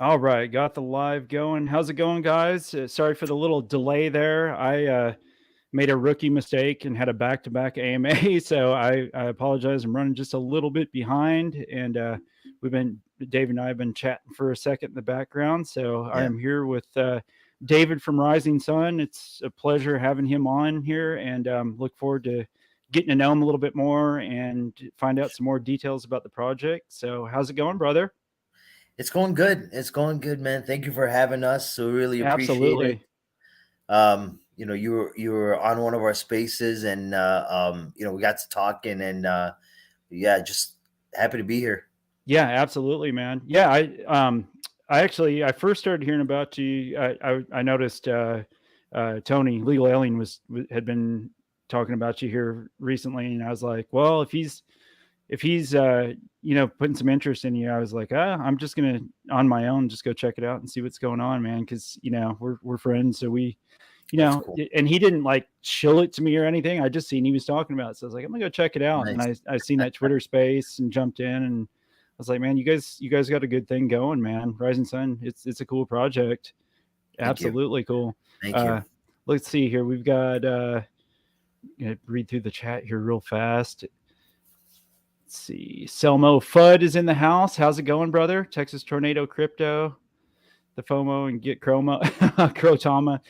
All right, got the live going. How's it going, guys? Sorry for the little delay there. I made a rookie mistake and had a back-to-back AMA, so I apologize. I'm running just a little bit behind, and Dave and I have been chatting for a second in the background. So I Yeah. am here with David from RisingSun. It's a pleasure having him on here, and look forward to getting to know him a little bit more and find out some more details about the project. So how's it going, brother? It's going good. It's going good, man. Thank you for having us. So we really appreciate it. Absolutely. You were on one of our spaces and we got to talking and yeah, just happy to be here. Yeah, absolutely, man. Yeah, I first started hearing about you. I noticed Tony Legal Alien had been talking about you here recently, and I was like, well, if he's putting some interest in you, I was like, I'm just gonna on my own just go check it out and see what's going on, man, because we're friends, so we. That's cool. And he didn't like shill it to me or anything. I just seen he was talking about it. So I was like, I'm gonna go check it out. And Nice. I seen that Twitter space and jumped in, and I was like, man, you guys got a good thing going, man. RisingSun, it's a cool project. Thank you. Absolutely cool. Thank you. Uh let's see here. We've got gonna read through the chat here real fast. Let's see. Selmo Fudd is in the house. How's it going, brother? Texas Tornado Crypto, the FOMO and Get Chroma Crotama.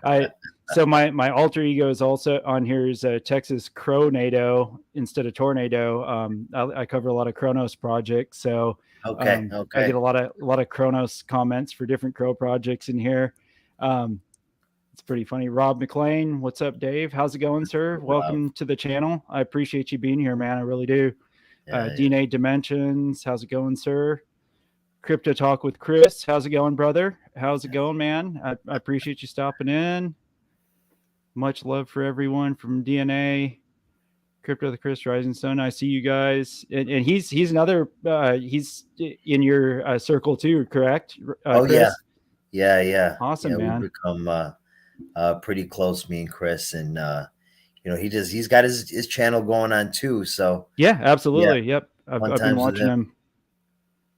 I so my alter ego is also on here is Texas Cronado instead of Tornado. I cover a lot of Kronos projects, so Okay. I get Okay. a lot of Kronos comments for different Crow projects in here. Um, it's pretty funny. Rob McLean, what's up, Dave? How's it going, sir? Wow. Welcome to the channel. I appreciate you being here, man. I really do. Yeah, yeah. DNA Dimensions, how's it going, sir? Crypto Talk with Chris. How's it going, brother? How's it going, man? I appreciate you stopping in. Much love for everyone from DNA. Crypto the Chris RisingSun. I see you guys, and he's another. He's in your circle too, correct, Oh yeah. Chris? Yeah, yeah. Awesome, Yeah, we've man. become pretty close, me and Chris, and he's got his channel going on too. So Yeah, yeah, absolutely. Yep, I've fun I've been times with watching him. him.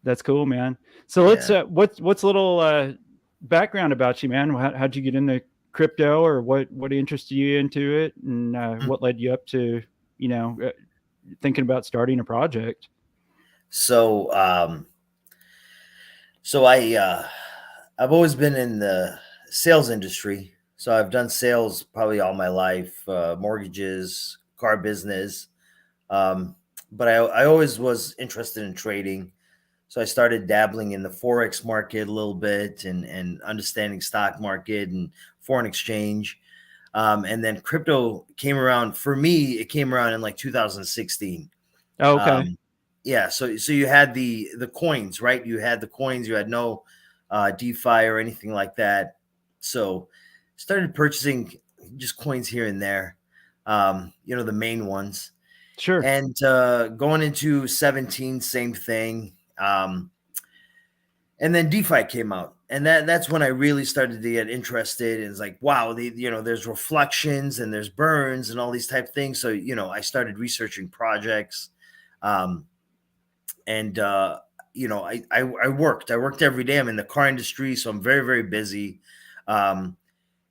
That's cool, man. So let's Yeah. what's a little background about you, man? How'd you get into crypto, or what interested you into it, and what led you up to you know uh, thinking about starting a project? So I've always been in the sales industry. So I've done sales probably all my life, mortgages, car business. Um, but I always was interested in trading. So I started dabbling in the forex market a little bit and understanding stock market and foreign exchange. And then crypto came around for me. It came around in like 2016. Oh, okay. Um, yeah, so you had the coins, right? You had the coins. You had no DeFi or anything like that. So started purchasing just coins here and there. The main ones. Sure. And going into 17, same thing. And then DeFi came out, and that's when I really started to get interested. And it's like, wow, there's reflections and there's burns and all these type of things. So I started researching projects, um, and I worked. I worked every day. I'm in the car industry, so I'm very very busy. Um,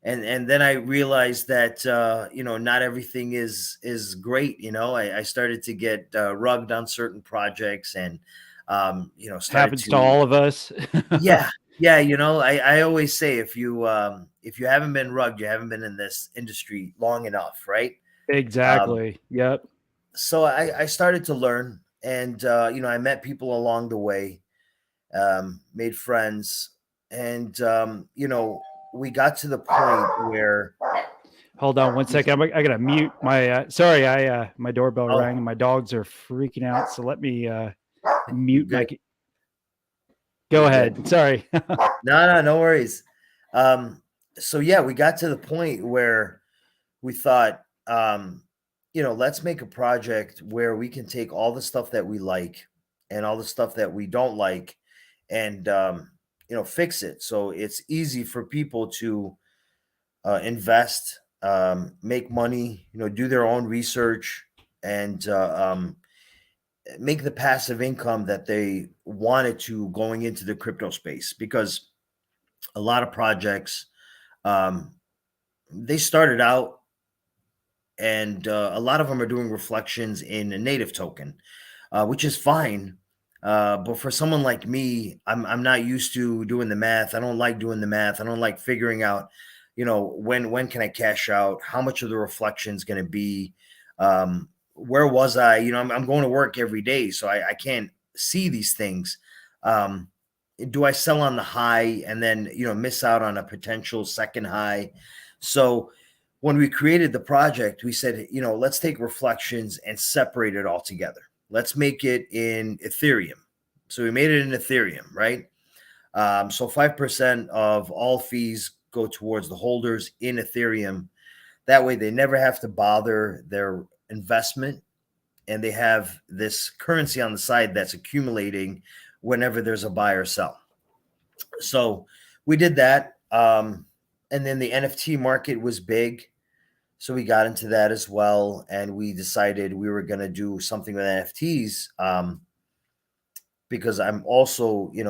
and then I realized that not everything is great. I started to get rugged on certain projects and started Happens to to all of us. yeah, yeah. I always say if you haven't been rugged, you haven't been in this industry long enough, right? Um, Exactly. Yep. so I started to learn, and I met people along the way, made friends, and we got to the point where Hold on one we second. I gotta mute my. Sorry, my doorbell oh, rang and my dogs are freaking out. So let me you're mute my. good, Go you're good. ahead. Sorry. No worries. Um, so yeah, we got to the point where we thought, let's make a project where we can take all the stuff that we like and all the stuff that we don't like and, fix it. So it's easy for people to invest, make money, do their own research and, make the passive income that they wanted to going into the crypto space, because a lot of projects, they started out, and a lot of them are doing reflections in a native token, which is fine. But for someone like me, I'm not used to doing the math. I don't like doing the math. I don't like figuring out, when can I cash out? How much of the reflection is going to be? Where was I? I'm going to work every day, so I can't see these things. Do I sell on the high and then miss out on a potential second high? So when we created the project, we said, let's take reflections and separate it all together. Let's make it in Ethereum. So we made it in Ethereum, right? So 5% of all fees go towards the holders in Ethereum. That way they never have to bother their investment, and they have this currency on the side that's accumulating whenever there's a buy or sell. So we did that. And then the NFT market was big. So we got into that as well. And we decided we were going to do something with NFTs, because I'm also, in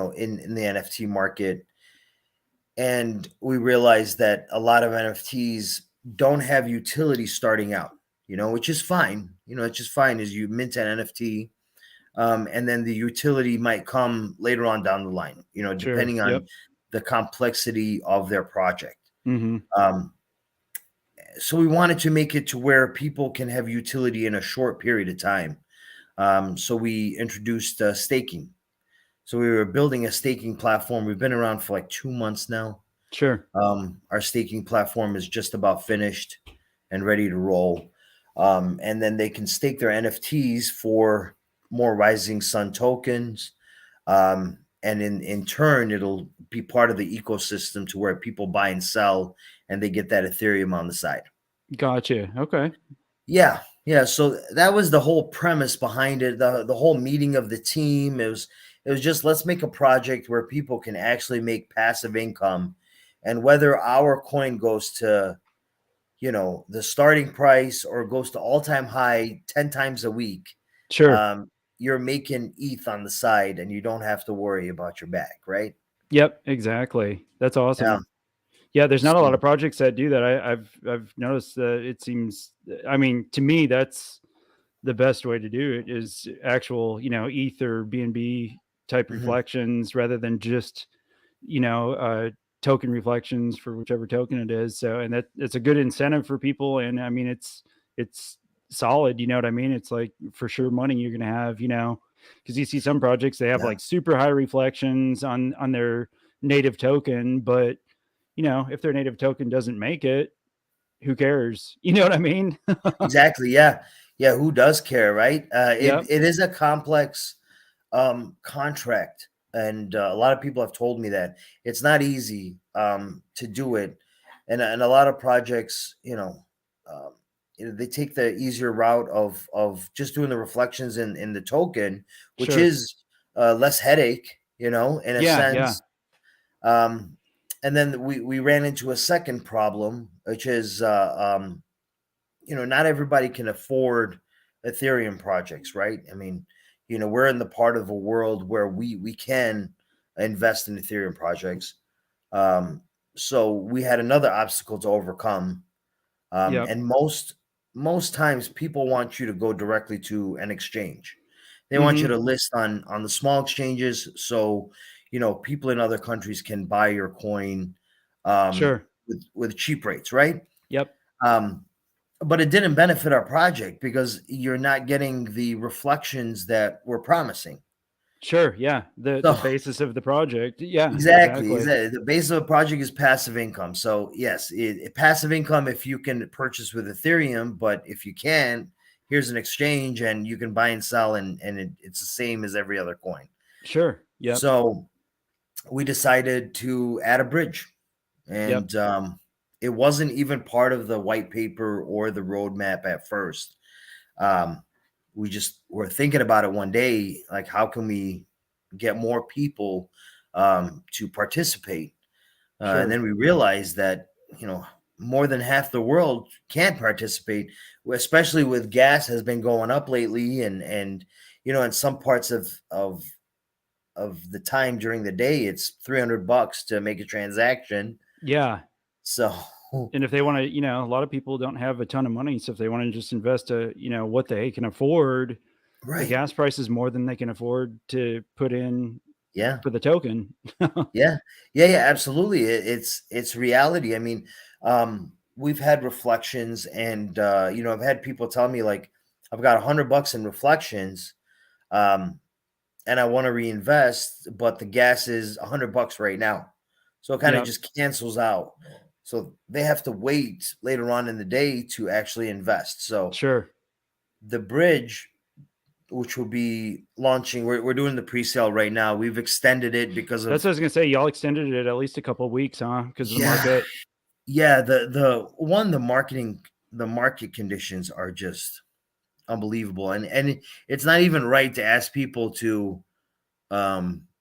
the NFT market. And we realized that a lot of NFTs don't have utility starting out, which is fine. It's just fine as you mint an NFT. And then the utility might come later on down the line, depending Sure. on Yep. the complexity of their project. Mm-hmm. So we wanted to make it to where people can have utility in a short period of time. So we introduced staking. So we were building a staking platform. We've been around for like 2 months now. Sure. Our staking platform is just about finished and ready to roll. And then they can stake their NFTs for more RisingSun tokens. And in turn, it'll be part of the ecosystem to where people buy and sell, and they get that Ethereum on the side. Gotcha. Okay. Yeah. So that was the whole premise behind it. The whole meeting of the team. It was just, let's make a project where people can actually make passive income, and whether our coin goes to, the starting price or goes to all-time high 10 times a week, Sure. you're making ETH on the side, and you don't have to worry about your back, right? Yep. Exactly. That's awesome. Yeah. Yeah, there's not a lot So, of projects that do that. I've noticed that. It seems, I mean, to me, that's the best way to do it, is actual, ETH or BNB type mhm. reflections, rather than just, token reflections for whichever token it is. So, and it's a good incentive for people. And I mean, it's solid. You know what I mean? It's like for sure money you're going to have, because you see some projects, they have Yeah. like super high reflections on their native token, but if their native token doesn't make it, who cares? You know what I mean? Exactly. Yeah. Who does care, right? Yep. It is a complex contract, and a lot of people have told me that it's not easy to do it, and a lot of projects, they take the easier route of just doing the reflections in the token, which Sure. is less headache, in a Yeah. Yeah. sense. And then we ran into a second problem, which is not everybody can afford Ethereum projects, right? I mean, we're in the part of the world where we can invest in Ethereum projects. So we had another obstacle to overcome. Yep. And most times people want you to go directly to an exchange. They want you Mm-hmm. to list on the small exchanges, so people in other countries can buy your coin Sure. with cheap rates, right? Yep. Um, but it didn't benefit our project because you're not getting the reflections that we're promising. Sure. Yeah. The So basis of the project. Yeah. exactly, Exactly. exactly. The base of a project is passive income. So yes, passive income if you can purchase with Ethereum, but if you can't, here's an exchange and you can buy and sell, and it's the same as every other coin. Sure. Yep. So we decided to add a bridge, Yep. and it wasn't even part of the white paper or the roadmap at first. Um, we just were thinking about it one day, like how can we get more people to participate? And Sure. then we realized that more than half the world can't participate, especially with gas has been going up lately, and in some parts of the time during the day, it's $300 to make a transaction. Yeah. So, And if they want to, a lot of people don't have a ton of money. So if they want to just invest what they can afford, the right. gas price is more than they can afford to put in Yeah. for the token. Yeah. Yeah. Absolutely. It's reality. I mean, we've had reflections, and I've had people tell me, like, I've got $100 in reflections, and I want to reinvest, but the gas is $100 right now, so it kind of Yeah, just cancels out. So they have to wait later on in the day to actually invest. So sure. the bridge, which will be launching, we're doing the pre-sale right now. We've extended it because That's of, what I was gonna say. Y'all extended it at least a couple of weeks, huh? Because of the yeah, market. yeah. The market conditions are just unbelievable, and it's not even right to ask people to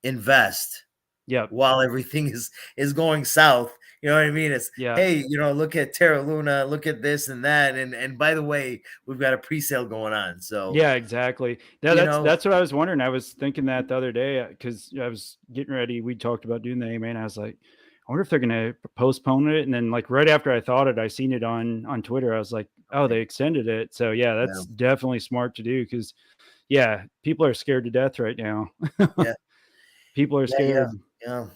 invest Yep. while everything is going south. You know what I mean? It's, Yeah. hey, look at Terra Luna, look at this and that, and by the way, we've got a pre-sale going on. So, Yeah, exactly. Yeah, that's what I was wondering. I was thinking that the other day because I was getting ready. We talked about doing the AMA, and I was like, I wonder if they're gonna postpone it. And then, like, right after I thought it, I seen it on Twitter. I was like, oh, right, they extended it. So yeah, yeah, that's definitely smart to do because yeah, people are scared to death right now. yeah, People are yeah, yeah, scared. yeah.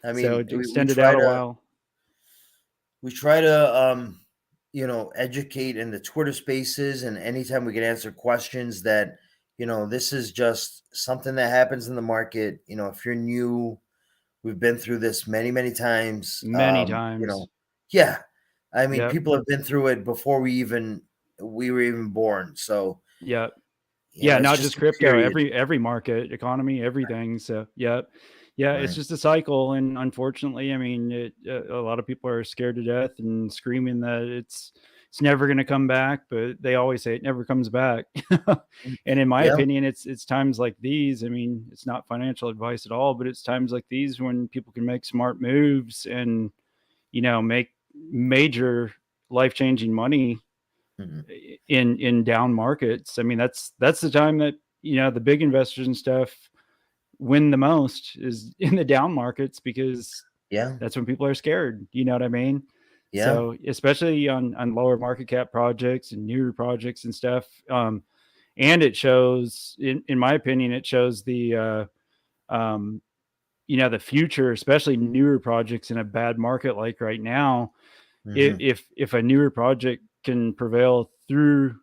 I So mean, to we extend it try out a to while. educate in the Twitter spaces, and anytime we can answer questions that, this is just something that happens in the market. If you're new, we've been through this many, many times. Many times. Yeah. I mean, Yep. people have been through it before we were even born. So, Yep. Yeah, it's not just just a crypto, period. every market, economy, everything. So, yeah. Yeah, it's Right. just a cycle, and unfortunately, I mean, a lot of people are scared to death and screaming that it's never going to come back, but they always say it never comes back. And in my Yeah. opinion, it's times like these. I mean, it's not financial advice at all, but it's times like these when people can make smart moves and make major life-changing money Mhm. in down markets. I mean, that's the time that the big investors and stuff win the most is in the down markets because Yeah. that's when people are scared. You know what I mean? Yeah. So especially on lower market cap projects and newer projects and stuff. And it shows, in my opinion, it shows um, the future, especially newer projects in a bad market like right now. Hmm. If a newer project can prevail through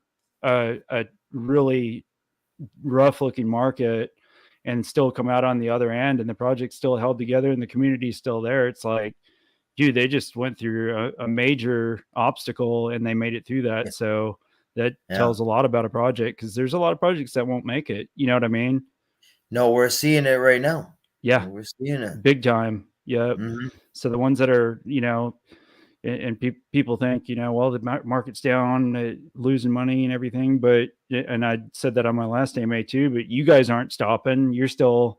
a really rough looking market and still come out on the other end, and the project's still held together and the community's still there, it's like, dude, they just went through a major obstacle and they made it through Yeah. that. So that Yeah. tells a lot about a project because there's a lot of projects that won't make it. You know what I mean? No, we're seeing it right now. Yeah, We're seeing it. big time. Yeah. Hmm. So the ones that are, and people think, well, the market's down, losing money and everything. But and I said that on my last AMA too. But you guys aren't stopping. You're still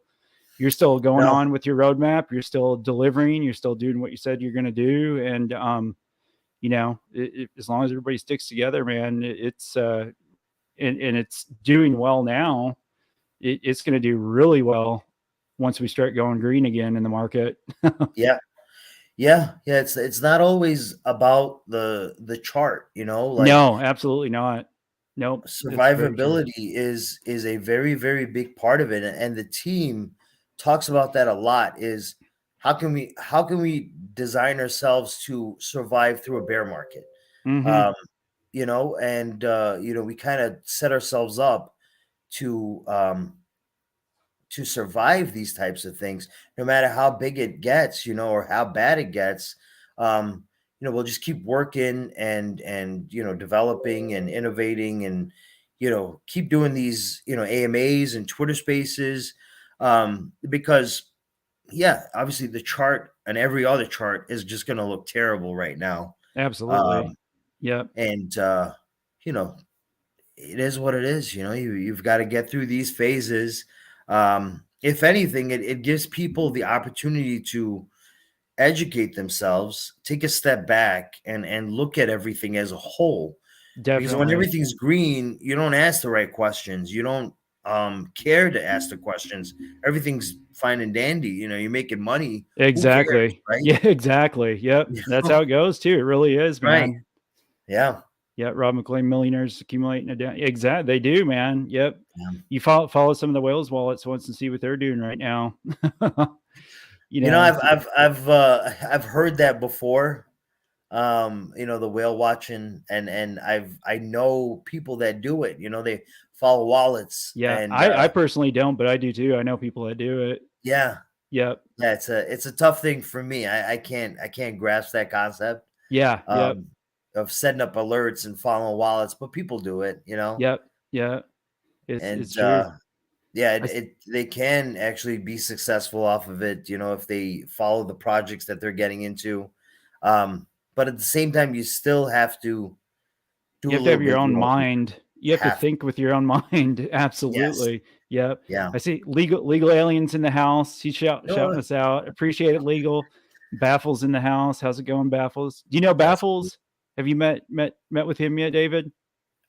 going No. on with your roadmap. You're still delivering. You're still doing what you said you're going to do. And as long as everybody sticks together, man, it's and it's doing well now. It's going to do really well once we start going green again in the market. Yeah. Yeah. Yeah. It's not always about the chart, like, No, absolutely not. Nope, it's very true. survivability is a very, very big part of it, and the team talks about that a lot. Is how can we design ourselves to survive through a bear market? Hmm. um and we kind of set ourselves up to to survive these types of things, no matter how big it gets, or how bad it gets. We'll just keep working and developing and innovating, and keep doing these AMAs and Twitter Spaces, because yeah, obviously the chart and every other chart is just going to look terrible right now. Absolutely. um, Yep. and you know it is what it is. You've got to get through these phases. If anything, it gives people the opportunity to educate themselves, take a step back, and look at everything as a whole. Because when Definitely. everything's green, you don't ask the right questions. You don't care to ask the questions. Everything's fine and dandy. You're making money. Exactly. Who cares, right? Yeah, exactly. Yep. That's how it goes too. It really is, man. Right. Yeah. Yeah. Rob McLean, millionaires accumulating a down. Exactly. They do, man. Yep. Yeah. You follow some of the whales wallets once and see what they're doing right now. I've heard that before. The whale watching, and I know people that do it. They follow wallets. Yeah, and I personally don't, but I do too. I know people that do it. yeah. Yep. Yeah, it's a tough thing for me. I can't grasp that concept. Yeah. Yep. Of setting up alerts and following wallets, but people do it. Yep. Yeah. It's true. They can actually be successful off of it, if they follow the projects that they're getting into. But at the same time, you still have to do. You have to have your own mind. You have to think with your own mind. Absolutely. Yes. Yep. Yeah. I see legal aliens in the house. He's shouting us out. Appreciate it, legal. Baffles in the house. How's it going, Baffles? Do you know Baffles? Have you met with him yet, David?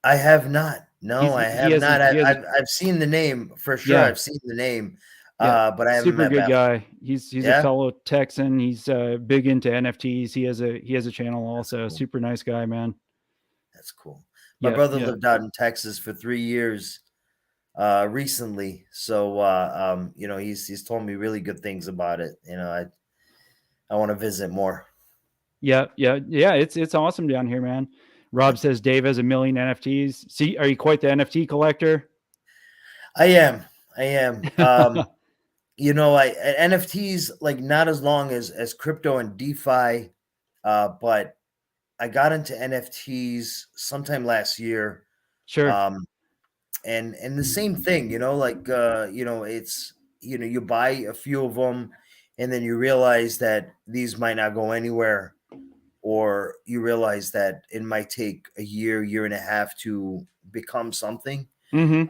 I have not. No, I have not. I've seen the name for sure. Yeah. I've seen the name. But I haven't super met good Baffles. guy. He's a fellow Texan. He's big into NFTs. He has a channel also. Cool. Super nice guy, man. That's cool. My brother lived out in Texas for 3 years recently. So he's told me really good things about it. I want to visit more. Yeah. It's awesome down here, man. Rob says Dave has 1 million NFTs. See, are you quite the NFT collector? I am. NFTs, like, not as long as crypto and DeFi, but I got into NFTs sometime last year. Sure. And the same thing, it's, you buy a few of them and then you realize that these might not go anywhere, or you realize that it might take a year and a half to become something. Mm-hmm.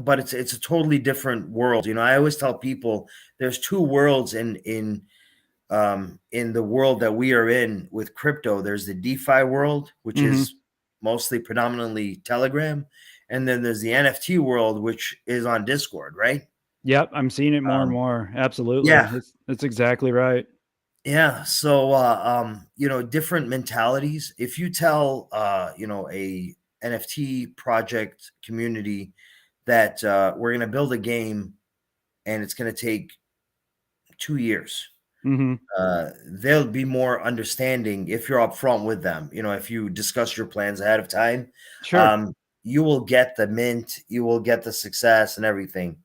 But it's a totally different world. I always tell people there's two worlds in the world that we are in with crypto. There's the DeFi world, which is mostly predominantly Telegram. And then there's the NFT world, which is on Discord, right? Yep. I'm seeing it more and more. Absolutely. Yeah. That's exactly right. Yeah. So, different mentalities. If you tell, a NFT project community that we're going to build a game and it's going to take 2 years, they'll be more understanding if you're upfront with them. If you discuss your plans ahead of time, sure. You will get the mint, you will get the success and everything.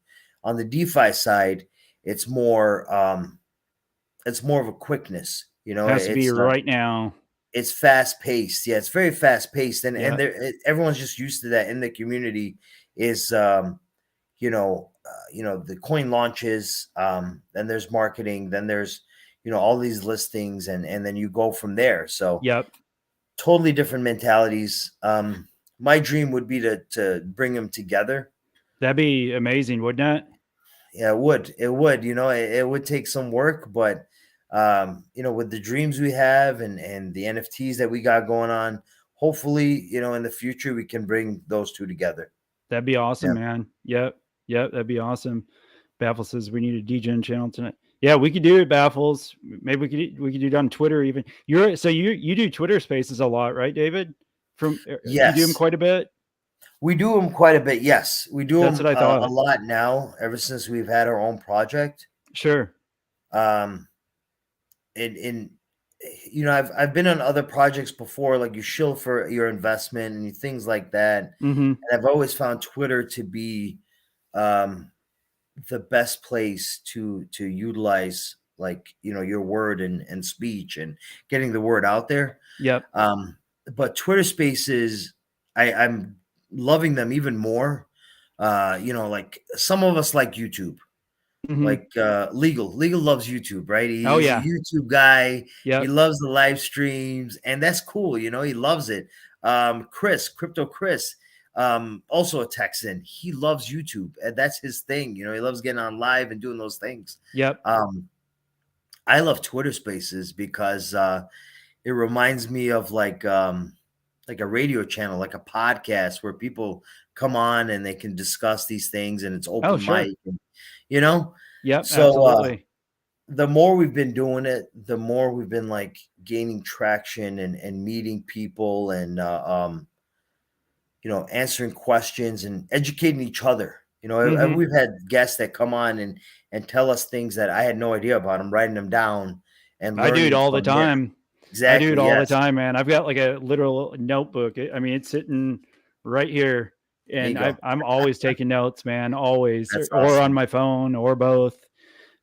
On the DeFi side, it's more of a quickness. It has to be right now. It's fast paced. Yeah, it's very fast paced, and everyone's just used to that in the community. Is the coin launches, then there's marketing, then there's all these listings, and then you go from there. So totally different mentalities. My dream would be to bring them together. That'd be amazing, wouldn't it? Yeah, it would. It would take some work, but with the dreams we have and the NFTs that we got going on, hopefully, in the future we can bring those two together. That'd be awesome, man. Yep. That'd be awesome. Baffles says we need a DGen channel tonight. Yeah, we could do it, Baffles. Maybe we could do it on Twitter even. You do Twitter Spaces a lot, right, David? Yes. You do them quite a bit. We do them quite a bit. Yes, we do them what I thought. A lot now. Ever since we've had our own project. Sure. I've been on other projects before, like you shill for your investment and things like that. And I've always found Twitter to be the best place to utilize, like, your word and speech and getting the word out there. Yep. But Twitter Spaces, I'm loving them even more. Like some of us like YouTube. Like legal loves YouTube, right? He's a YouTube guy. He loves the live streams, and that's cool. He loves it. Crypto Chris, also a Texan. He loves YouTube, and that's his thing. He loves getting on live and doing those things. Yep. I love Twitter Spaces because it reminds me of like a radio channel, like a podcast where people come on and they can discuss these things, and it's Oh, open sure. mic, and, you know. Yep, So absolutely. the more we've been doing it, the more we've been like gaining traction and meeting people, and answering questions and educating each other. Hmm. We've had guests that come on and tell us things that I had no idea about. I'm writing them down and I do it learning all the from there. time. I do it Exactly. all the Yes. time, man. I've got like a literal notebook. I mean, it's sitting right here, There you and go. I'm always taking notes, man. Always, That's or on awesome. my phone, or both.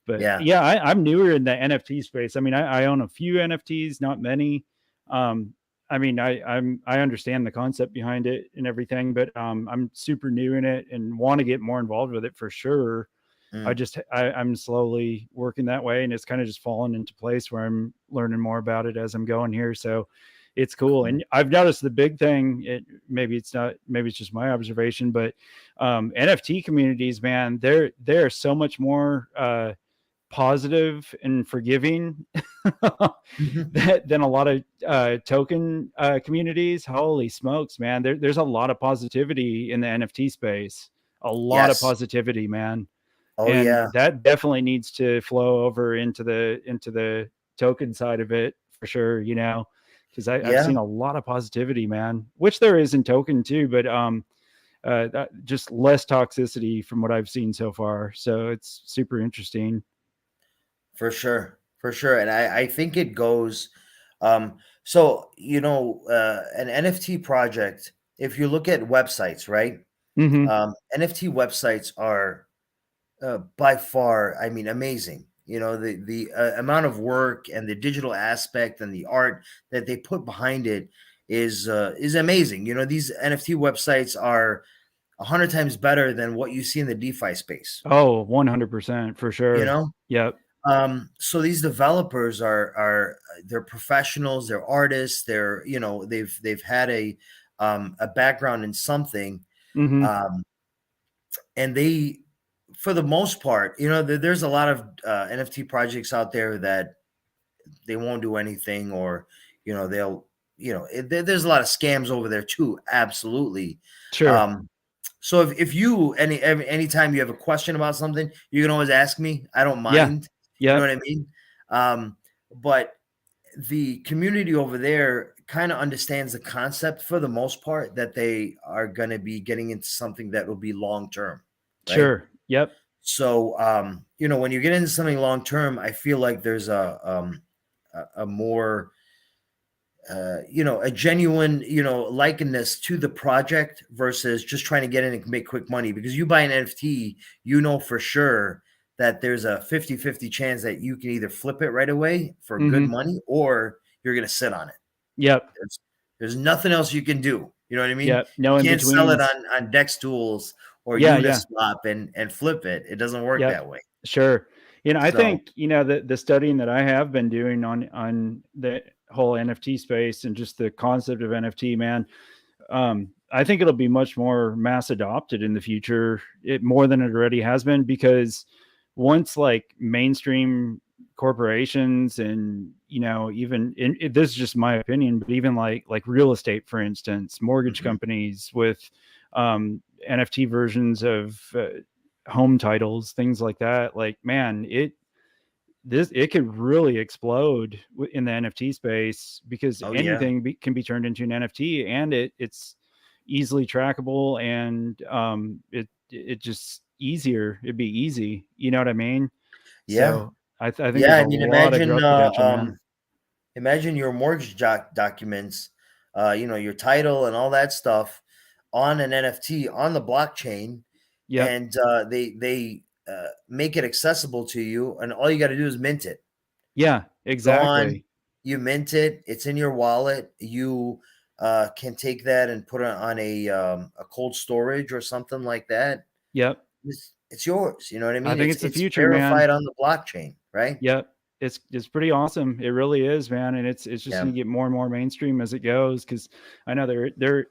But Yeah. yeah, I'm newer in the NFT space. I mean, I own a few NFTs, not many. Um, I mean, I understand the concept behind it and everything, but I'm super new in it and want to get more involved with it for sure. Mm. I'm slowly working that way, and it's kind of just fallen into place where I'm learning more about it as I'm going here. So it's cool. Cool. And I've noticed the big thing, maybe it's not, maybe it's just my observation, but NFT communities, man, they're so much more positive and forgiving Mhm. than a lot of token communities. Holy smokes, man. There's a lot of positivity in the NFT space. A lot of Yes. positivity, man. Oh And yeah. that definitely needs to flow over into the token side of it for sure, because I've Yeah. seen a lot of positivity, man, which there is in token too, but just less toxicity from what I've seen so far. So it's super interesting. For sure. For sure. And I think it goes so an NFT project, if you look at websites, right? Hmm. NFT websites are by far, I mean, amazing. The amount of work and the digital aspect and the art that they put behind it is amazing. These NFT websites are 100 times better than what you see in the DeFi space. Oh, 100% for You sure. know, Yep. so these developers are they're professionals, they're artists, they've had a background in something, Hmm. um, and they, for the most part, there's a lot of NFT projects out there that they won't do anything, or they'll there's a lot of scams over there too. Absolutely. Sure. Um, so if you anytime you have a question about something, you can always ask me. I don't Yeah. mind. You know Yep. what I mean? But the community over there kind of understands the concept for the most part, that they are going to be getting into something that will be long term, right? Sure. Yep. So, when you get into something long term, I feel like there's a more, a genuine, likeness to the project versus just trying to get in and make quick money. Because you buy an NFT, for sure that there's a 50-50 chance that you can either flip it right away for good Hmm. money, or you're going to sit on it. Yep. There's nothing else you can do. You know what I mean? Yep. No You in can't sell it betweens. on Dex Tools or Yeah. Yeah. Uniswap and flip it. It doesn't work Yep. that way. Sure. I So, think, the studying that I have been doing on the whole NFT space and just the concept of NFT, man, I think it'll be much more mass adopted in the future, more than it already has been, because once like mainstream corporations and even this is just my opinion, but even like real estate, for instance, mortgage mhm. companies with NFT versions of home titles, things like that, like, man, it could really explode in the NFT space, because Oh yeah. anything can be turned into an NFT, and it's easily trackable, and it just easier. It'd be easy. You know what I mean? Yeah. So I think Yeah. there's a I mean, lot of growth potential, man. imagine your mortgage documents, your title and all that stuff on an NFT on the blockchain, Yep. and they make it accessible to you, and all you got to do is mint it. Yeah. Go on, Exactly. you mint it. It's in your wallet. You can take that and put it on a cold storage or something like that. Yep. It's yours. You know what I I mean? think It's it's the it's future, man. verified on the blockchain, right? Yep. It's pretty awesome. It really is, man. And it's just Yeah. gonna get more and more mainstream as it goes. Cause I know they're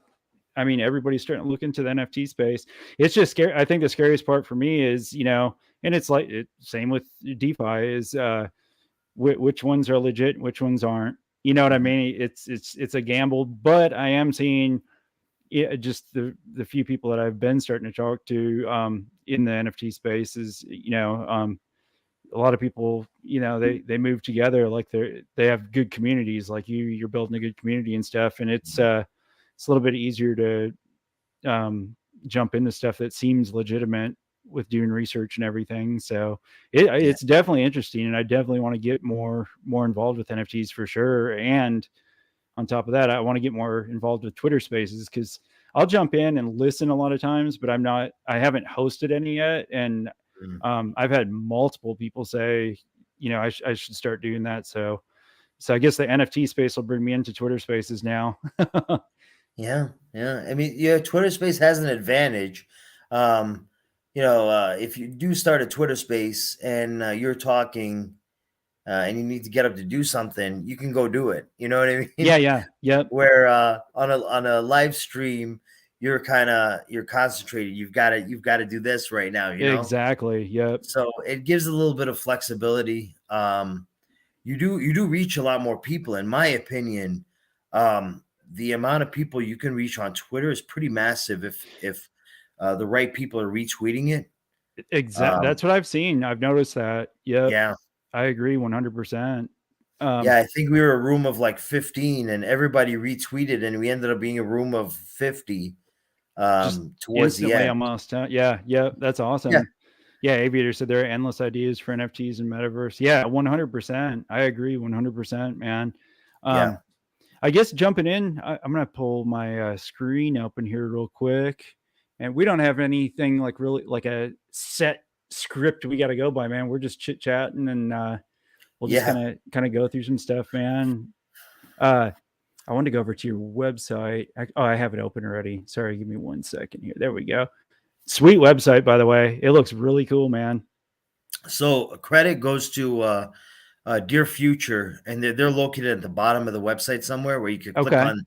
I mean, everybody's starting to look into the NFT space. It's just scary. I think the scariest part for me is, and it's like same with DeFi is which ones are legit, which ones aren't. You know what I Mhm. mean? It's a gamble, but I am seeing yeah, just the few people that I've been starting to talk to in the NFT space is, a lot of people, they move together, like they have good communities, like you're building a good community and stuff, and it's a little bit easier to jump into stuff that seems legitimate with doing research and everything. So Yeah. it's definitely interesting, and I definitely want to get more involved with NFTs for sure. And on top of that, I want to get more involved with Twitter Spaces, because I'll jump in and listen a lot of times, but I haven't hosted any yet, and Mm. I've had multiple people say, I should start doing that. So I guess the NFT space will bring me into Twitter Spaces now. Yeah, yeah. I mean, yeah, Twitter Space has an advantage. If you do start a Twitter Space and you're talking and you need to get up to do something, you can go do it. You know what I mean? Yeah. Yep. Where on a live stream, you're concentrated. You've got to do this right now. Exactly. Yep. So it gives a little bit of flexibility. You do reach a lot more people, in my opinion. The amount of people you can reach on Twitter is pretty massive if the right people are retweeting it. That's what I've seen. I've noticed that. Yep. Yeah. I agree 100%. Yeah, I think we were a room of like 15 and everybody retweeted, and we ended up being a room of 50 Just towards the instantly end. almost. Huh? Yeah. That's awesome. Yeah. Yeah. Aviator said there are endless ideas for NFTs and metaverse. Yeah. 100%. I agree 100%, man. Yeah. I guess jumping in, I'm going to pull my screen open here real quick. And we don't have anything like really like a set script we got to go by, man. We're just chit chatting, and we'll just Yeah. kind of go through some stuff, man. I wanted to go over to your website. I have it open already. Sorry, give me 1 second here. There we go. Sweet website, by the way. It looks really cool, man. So credit goes to Dear Future, and they're located at the bottom of the website somewhere where you could click on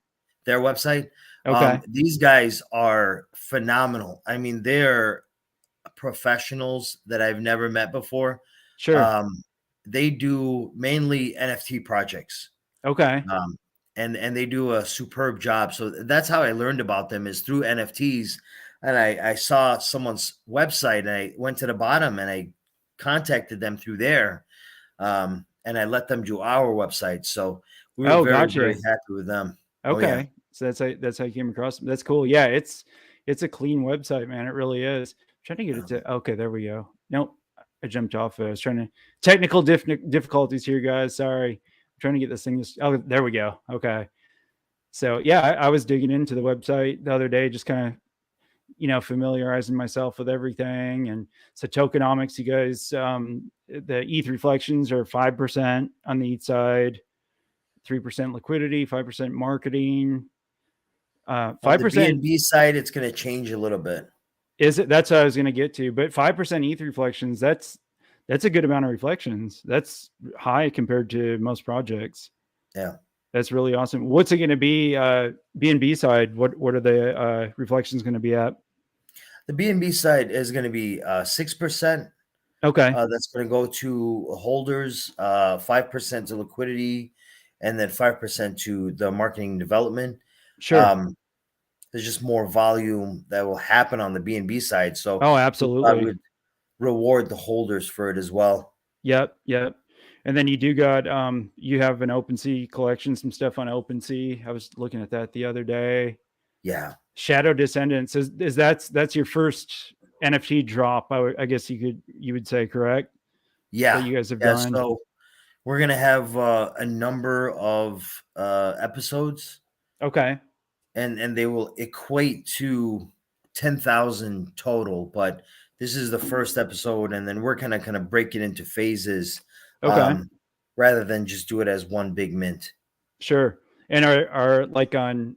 their website. Okay. These guys are phenomenal. I mean, they're professionals that I've never met before. Sure. They do mainly NFT projects. Okay. And they do a superb job. So that's how I learned about them, is through NFTs. And I saw someone's website, and I went to the bottom and I contacted them through there. And I let them do our website. So we were very, gotcha. very happy with them. Okay. Oh, yeah. So that's how you came across them. That's cool. Yeah, it's a clean website, man. It really is. I'm trying to get it to okay, there we go. Nope. I jumped off. I was trying to technical difficulties here, guys. Sorry. I'm trying to get this thing. Oh, there we go. Okay. So yeah, I was digging into the website the other day, just kind of familiarizing myself with everything. And so tokenomics, you guys, the ETH reflections are 5% on the ETH side, 3% liquidity, 5% marketing, 5%. On the BNB side, it's going to change a little bit. Is it? That's what I was going to get to. But 5% ETH reflections, that's a good amount of reflections. That's high compared to most projects. Yeah. That's really awesome. What's it going to be? BNB side, what are the reflections going to be at? The BNB side is going to be 6%. Okay. That's going to go to holders, 5% to liquidity, and then 5% to the marketing development. Sure. There's just more volume that will happen on the BNB side. So absolutely, I would reward the holders for it as well. Yep. And then you do got you have an OpenSea collection, some stuff on OpenSea. I was looking at that the other day. Yeah. Shadow Descendants is that's your first NFT drop. I guess you would say, correct? Yeah. That you guys have done. So we're gonna have a number of episodes. Okay. And they will equate to 10,000 total, but this is the first episode, and then we're kind of break it into phases. Okay. Rather than just do it as one big mint. Sure. And are like on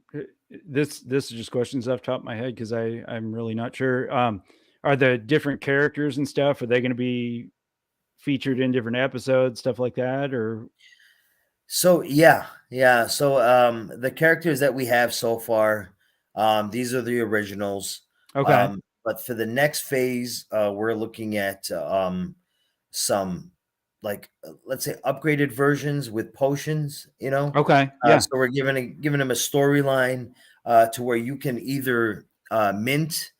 this is just questions off the top of my head, because I'm really not sure. Are the different characters and stuff, are they going to be featured in different episodes, stuff like that? Or so yeah. So the characters that we have so far, these are the originals. okay. But for the next phase, we're looking at some, like, let's say, upgraded versions with potions, Okay. Yeah. So we're giving them a storyline. to where you can either mint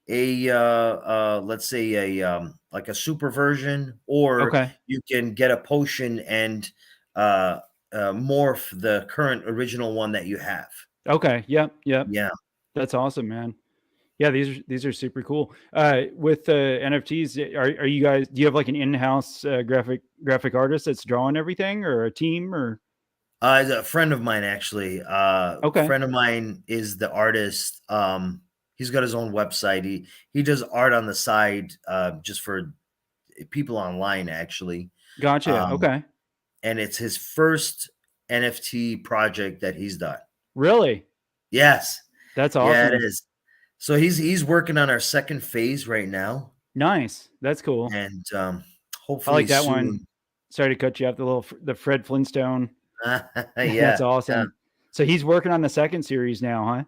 a let's say a like a super version, or Okay. you can get a potion and morph the current original one that you have. Okay. Yep. Yep. Yeah. That's awesome, man. Yeah, these are super cool. With NFTs, are you guys? Do you have like an in-house graphic artist that's drawing everything, or a team, or? A friend of mine, actually. Okay, Friend of mine is the artist. He's got his own website. He does art on the side, just for people online, actually. gotcha. Um, Okay, and it's his first NFT project that he's done. really, Yes, that's yeah, it awesome. is. So he's working on our second phase right now, Nice, that's cool. and I hopefully like that one. soon. Sorry to cut you off. The Fred Flintstone. That's Yeah, yeah. awesome. So he's working on the second series now, huh?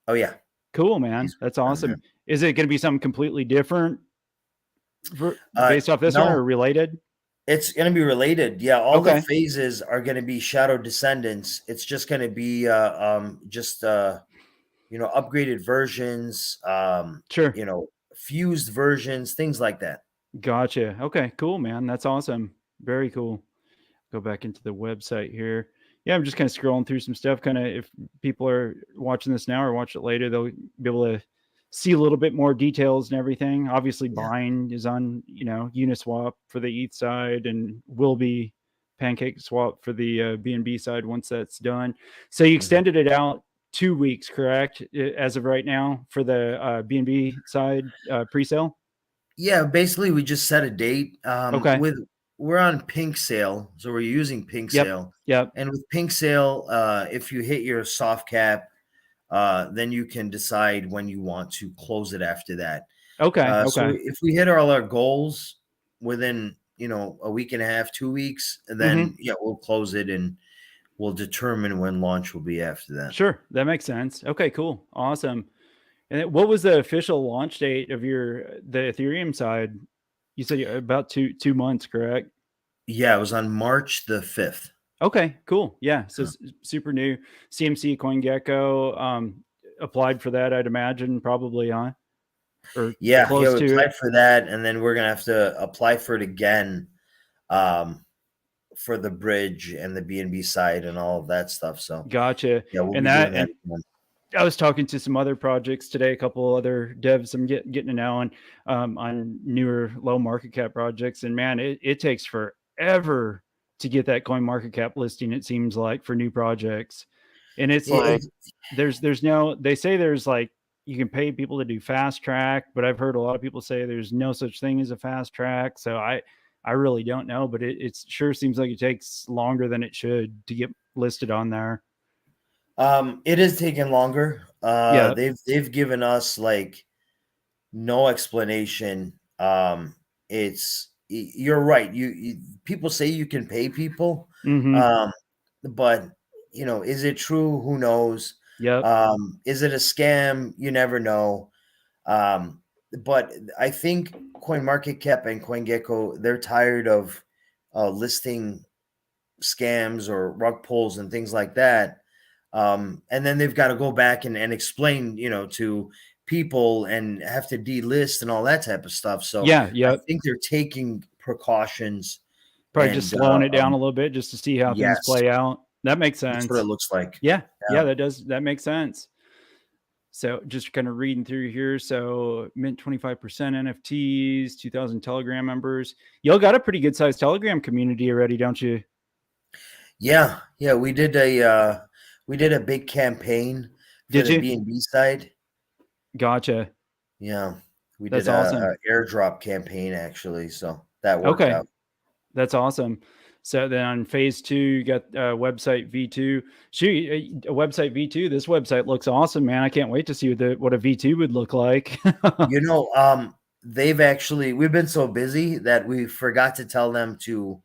Oh yeah, Cool, man. he's That's on there. awesome. Is it going to be something completely different Uh, based off this one, no, or related? it's going to be related. Yeah, all the Okay, phases are going to be Shadow Descendants. It's just going to be just upgraded versions, sure. fused versions, things like that. Gotcha. Okay, cool, man. That's awesome. Very cool. Go back into the website here. Yeah, I'm just kind of scrolling through some stuff. Kind of, if people are watching this now or watch it later, they'll be able to see a little bit more details and everything. Obviously, Yeah. buying is on, Uniswap for the ETH side, and will be Pancake Swap for the BNB side once that's done. So you Mhm. extended it out 2 weeks, correct? As of right now for the BNB side pre-sale. Yeah, basically we just set a date. Okay. We're on Pinksale, so we're using Yep. Pinksale. Yep. And with Pinksale, if you hit your soft cap, then you can decide when you want to close it after that. Okay. So Okay. if we hit all our goals within, a week and a half, 2 weeks, and Mm-hmm. then we'll close it, and we'll determine when launch will be after that. Sure, that makes sense. Okay, cool, awesome. And what was the official launch date of the Ethereum side? You said about two months, correct? Yeah, it was on March the 5th. Okay, cool. Yeah, so super new. CMC CoinGecko applied for that, I'd imagine, probably, huh? Or Yeah, close we to it. applied for that, and then we're gonna have to apply for it again, um, for the bridge and the BNB side and all of that stuff. So Gotcha. yeah, we'll And be doing that that and again. I was talking to some other projects today, a couple other devs I'm getting to know on newer low market cap projects. And man, it takes forever to get that coin market cap listing, it seems like, for new projects. And it's like It, there's no, they say there's like you can pay people to do fast track, but I've heard a lot of people say there's no such thing as a fast track. So I really don't know, but it sure seems like it takes longer than it should to get listed on there. it is taking longer. Yeah. They've given us like no explanation. You're right. People say you can pay people, Mm-hmm. um, but is it true? Who knows? Yep. Is it a scam? You never know. Um, but I think CoinMarketCap and CoinGecko, they're tired of listing scams or rug pulls and things like that. And then they've got to go back and explain, to people, and have to delist and all that type of stuff. So Yeah. I Yep. think they're taking precautions. Probably just And slowing it down a little bit just to see how things yes, play out. That makes that's what it sense. looks like. Yeah. Yeah. Yeah, that makes sense. So just kind of reading through here. So mint 25% NFTs, 2,000 Telegram members. Y'all got a pretty good sized Telegram community already, don't you? Yeah. Yeah. We did a big campaign for Did the you? BNB side. Gotcha. Yeah. We did That's awesome. a airdrop campaign, actually. So that worked Okay. out. That's awesome. So then on phase 2, you got website V2. Shoot, a website V2. This website looks awesome, man. I can't wait to see what a V2 would look like. We've been so busy that we forgot to tell them to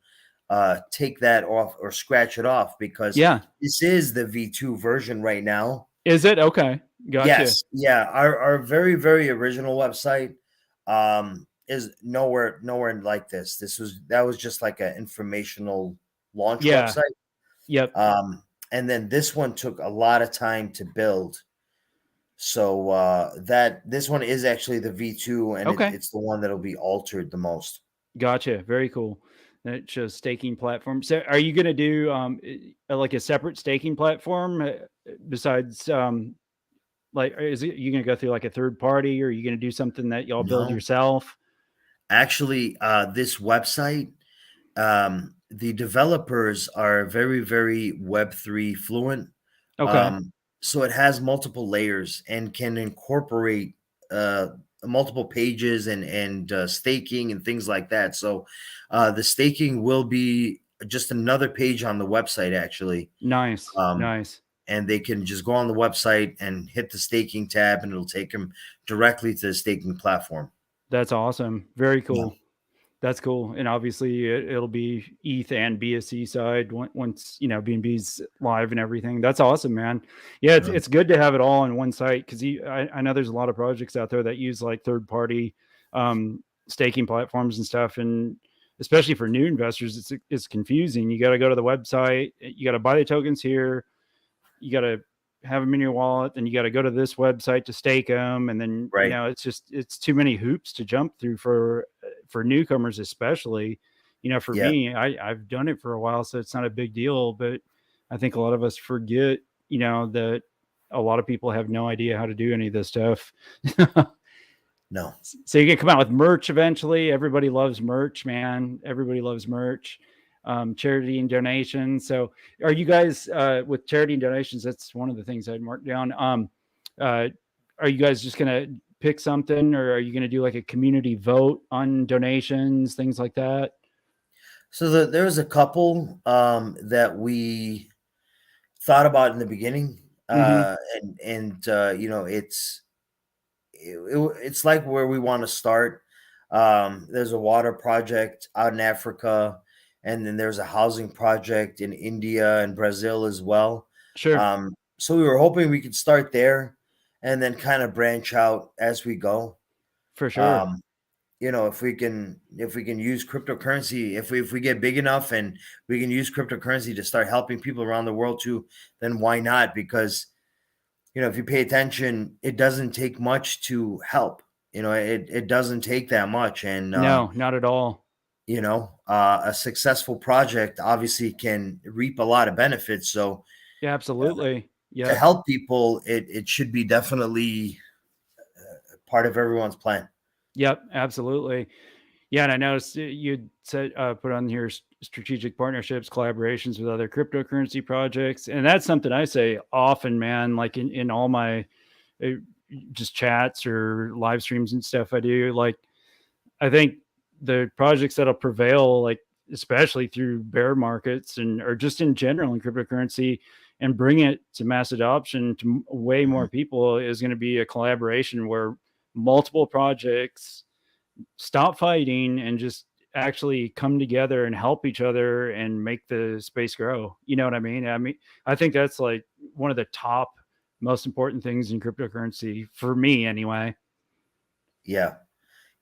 take that off or scratch it off, because Yeah. this is the V2 version right now. Is it? Okay. Gotcha. Yes. Yeah. Our very, very original website is nowhere like this. That was just like an informational launch Yeah. website. Yep. And then this one took a lot of time to build. So that this one is actually the V2, and Okay. it's the one that'll be altered the most. Gotcha. Very cool. That shows staking platform. So are you going to do like a separate staking platform besides like is it you going to go through like a third party or are you going to do something that y'all build No, yourself? actually, this website, the developers are very, very Web3 fluent. Okay. Um, so it has multiple layers and can incorporate uh, multiple pages and staking and things like that. So the staking will be just another page on the website, actually. Nice. Um, Nice. and they can just go on the website and hit the staking tab, and it'll take them directly to the staking platform. That's awesome. Very Yeah. cool. That's cool. And obviously it'll be ETH and BSC side once, you know, BNB's live and everything. That's awesome, man. Yeah. It's, Yeah. it's good to have it all on one site. Cause I know there's a lot of projects out there that use like third party, staking platforms and stuff. And especially for new investors, it's confusing. You got to go to the website, you got to buy the tokens here, you got to have them in your wallet, then you got to go to this website to stake them, and then you Right. know it's too many hoops to jump through for newcomers, especially. You know, for Yeah. me, I've done it for a while, so it's not a big deal. But I think a lot of us forget, you know, that a lot of people have no idea how to do any of this stuff. No. So you can come out with merch eventually. Everybody loves merch, man. Everybody loves merch. Charity and donations. So are you guys with charity and donations? That's one of the things I'd mark down. Uh, are you guys just gonna pick something, or are you gonna do like a community vote on donations, things like that? So there was a couple that we thought about in the beginning, Mm-hmm. and you know, it's like where we want to start. There's a water project out in Africa, and then there's a housing project in India and Brazil as well. Sure, So we were hoping we could start there and then kind of branch out as we go. for sure. Um, you know, if we can use cryptocurrency, if we get big enough and we can use cryptocurrency to start helping people around the world too, then why not? Because you know, if you pay attention, it doesn't take much to help. You know, it doesn't take that much, and No, not at all. you know, a successful project obviously can reap a lot of benefits. So Yeah, absolutely. to Yep. help people, it should be definitely part of everyone's plan. Yep. Absolutely. Yeah, and I noticed you said put on here strategic partnerships, collaborations with other cryptocurrency projects, and that's something I say often, man. Like in all my uh, just chats or live streams and stuff I do. Like I think the projects that'll prevail, like especially through bear markets and or just in general in cryptocurrency, and bring it to mass adoption to way more Mhm. people is going to be a collaboration where multiple projects stop fighting and just actually come together and help each other and make the space grow. You know what I mean? I mean, I think that's like one of the top most important things in cryptocurrency for me anyway. Yeah,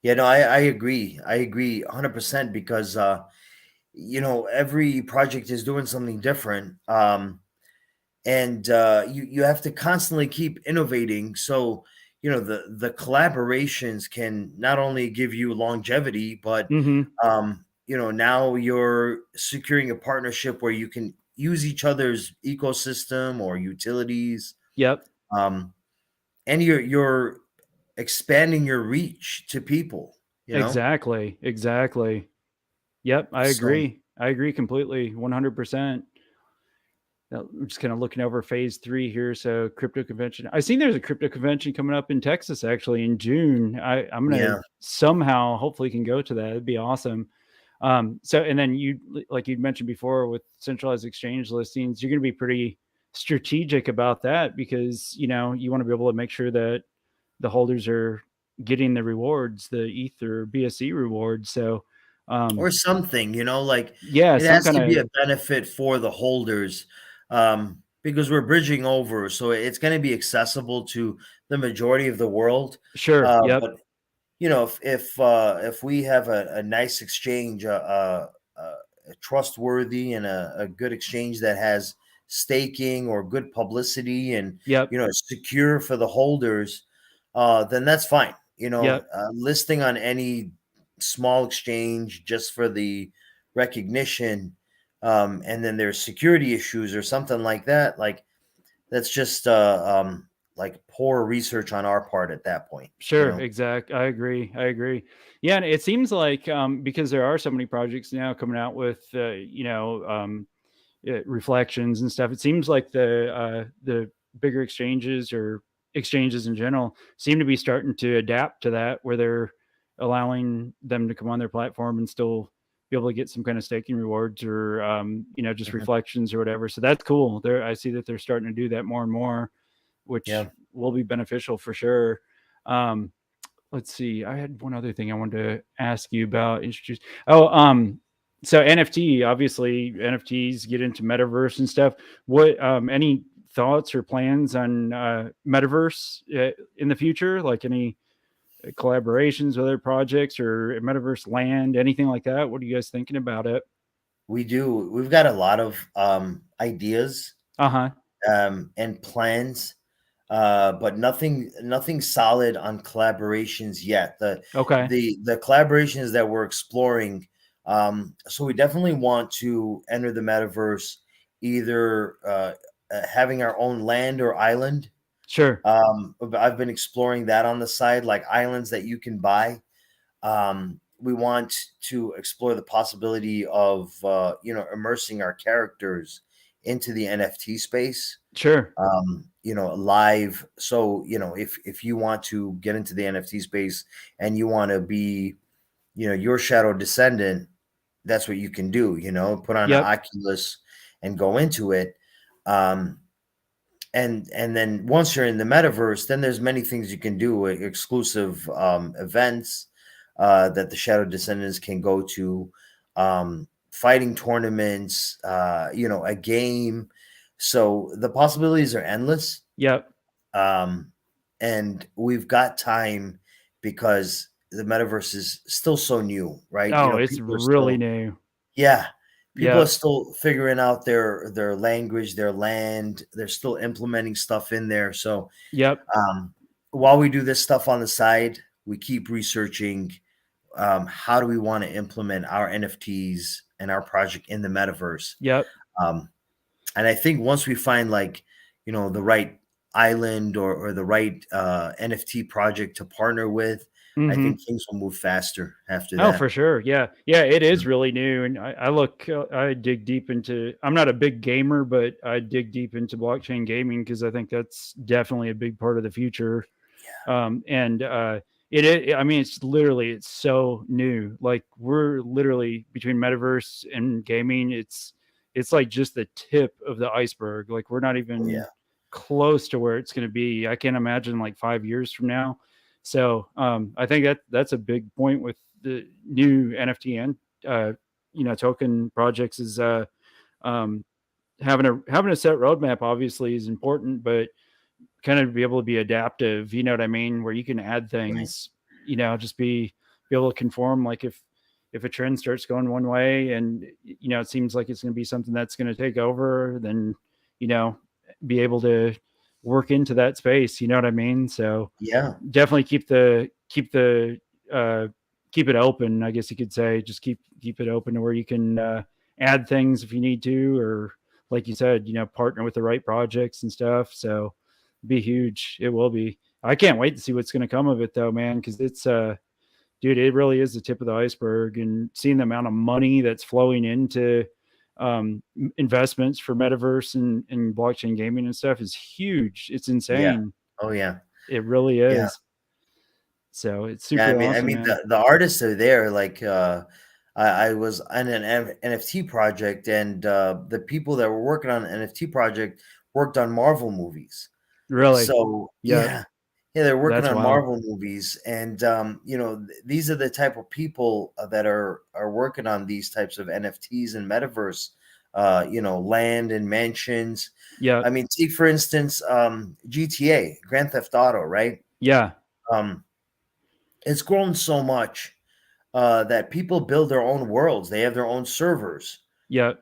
yeah, no, I agree. I agree 100% because you know, every project is doing something different. And you have to constantly keep innovating. So you know, the collaborations can not only give you longevity, but Mhm. you know, now you're securing a partnership where you can use each other's ecosystem or utilities, Yep. um, and you're expanding your reach to people. You know, Exactly. Exactly. Yep, I so agree. I agree completely. 100%. Now, I'm just kind of looking over phase 3 here. So crypto convention. I seen there's a crypto convention coming up in Texas actually in June. I'm gonna yeah, somehow hopefully can go to that. It'd be awesome. So and then you like you mentioned before with centralized exchange listings, you're gonna be pretty strategic about that because you know you want to be able to make sure that the holders are getting the rewards, the ETH or BSC rewards. So or something. You know, like yeah, it some has kind to be of a benefit for the holders, because we're bridging over, so it's going to be accessible to the majority of the world. sure. Yep. But you know, if we have a nice exchange, a trustworthy and a good exchange that has staking or good publicity and, Yep. secure for the holders, then that's fine. Yep. Listing on any small exchange just for the recognition, and then there's security issues or something like that, like that's just like poor research on our part at that point. Sure, exact. I agree. Yeah, and it seems like because there are so many projects now coming out with reflections and stuff. It seems like the bigger exchanges or exchanges in general seem to be starting to adapt to that, where they're allowing them to come on their platform and still be able to get some kind of staking rewards or just Mhm. reflections or whatever. So that's cool. I see that they're starting to do that more and more, which Yeah. will be beneficial for sure. Um, let's see. I had one other thing I wanted to ask you about. Introduce. Oh, so NFT. Obviously, NFTs get into metaverse and stuff. What? Any thoughts or plans on metaverse in the future? Like any collaborations with other projects or metaverse land, anything like that? What are you guys thinking about it? We do. We've got a lot of ideas Uh huh. and plans, but nothing solid on collaborations yet. The Okay. the the collaborations that we're exploring. So we definitely want to enter the metaverse, either having our own land or island. Sure. I've been exploring that on the side, like islands that you can buy. We want to explore the possibility of immersing our characters into the NFT space, Sure. live. So if you want to get into the NFT space and you want to be your shadow descendant, that's what you can do. Put on an Yep. Oculus and go into it. um and then once you're in the metaverse, then there's many things you can do, exclusive events that the shadow descendants can go to, fighting tournaments, a game. So the possibilities are endless. Yep. um and we've got time because the metaverse is still so new, right? Oh, it's People are really still, new. yeah, people are Yep. still figuring out their language, their land. They're still implementing stuff in there. So Yep. while we do this stuff on the side, we keep researching, how do we want to implement our NFTs and our project in the metaverse. Yep. Um, and I think once we find, like, the right island or the right NFT project to partner with, I Mm-hmm. think things will move faster after Oh, that. for sure. Yeah. Yeah. It is Mm. really new. And I dig deep into, I'm not a big gamer, but I dig deep into blockchain gaming because I think that's definitely a big part of the future. And I mean, it's so new. Like we're literally between metaverse and gaming. It's like just the tip of the iceberg. Like we're not Oh even yeah, close to where it's going to be. I can't imagine like 5 years from now. So I think that's a big point with the new NFT and token projects is um, having a set roadmap obviously is important, but kind of be able to be adaptive. You know what I mean? Where you can add right. things. Just be able to conform. Like if a trend starts going one way and it seems like it's going to be something that's going to take over, then you know be able to work into that space. You know what I mean? So Yeah, definitely uh keep it open, I guess you could say. Just keep it open to where you can add things if you need to, or like you said, partner with the right projects and stuff. So be huge. It will be. I can't wait to see what's going to come of it though, man, because it's dude, it really is the tip of the iceberg. And seeing the amount of money that's flowing into investments for metaverse and blockchain gaming and stuff is huge. It's yeah. insane. Oh yeah, It really yeah. is. So it's Yeah, I super mean, awesome, man. the artists are there. Like, I was on an NFT project, and the people that were working on the NFT project worked on Marvel movies. Really. So Yep. yeah, they're working That's on wild. Marvel movies, and these are the type of people that are working on these types of NFTs and metaverse, land and mansions. I Yep. mean, take for instance, GTA, Grand Theft Auto, right? Yeah. Um, it's grown so much that people build their own worlds. They have their own servers, Yep.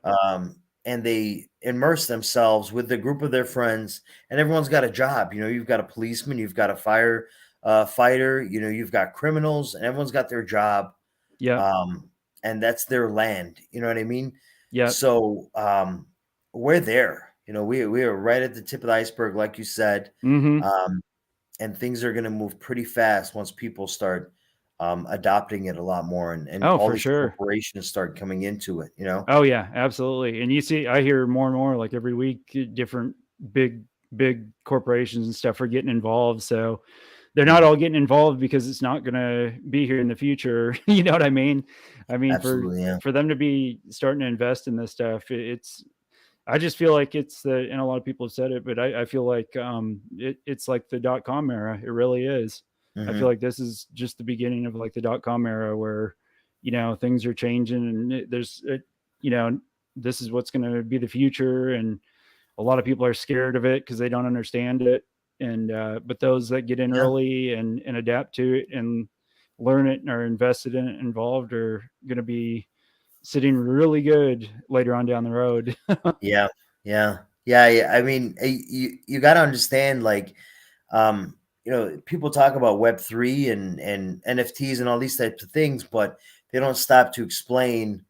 and they immerse themselves with the group of their friends, and everyone's got a job. You've got a policeman, you've got a fighter, you've got criminals, and everyone's got their job. Yep. And that's their land. You know what I mean? Yep. So we're there. We are right at the tip of the iceberg, like you said. Mm-hmm. And things are going to move pretty fast once people start adopting it a lot more, and Oh, all for these sure. corporations start coming into it. Oh yeah, absolutely. And I hear more and more like every week, different big corporations and stuff are getting involved. So they're not all getting involved because it's not going to be here in the future. You know what I mean? Absolutely, yeah. For them to be starting to invest in this stuff, I just feel like and a lot of people have said it, but I feel like it's like the .com era. It really is. I feel like this is just the beginning of like the .com era where, things are changing, and this is what's going to be the future. And a lot of people are scared of it because they don't understand it. And, but those that get in early and adapt to it and learn it and are invested in it, involved, are going to be sitting really good later on down the road. Yeah. I mean, you got to understand, like, people talk about Web3 and NFTs and all these types of things, but they don't stop to explain,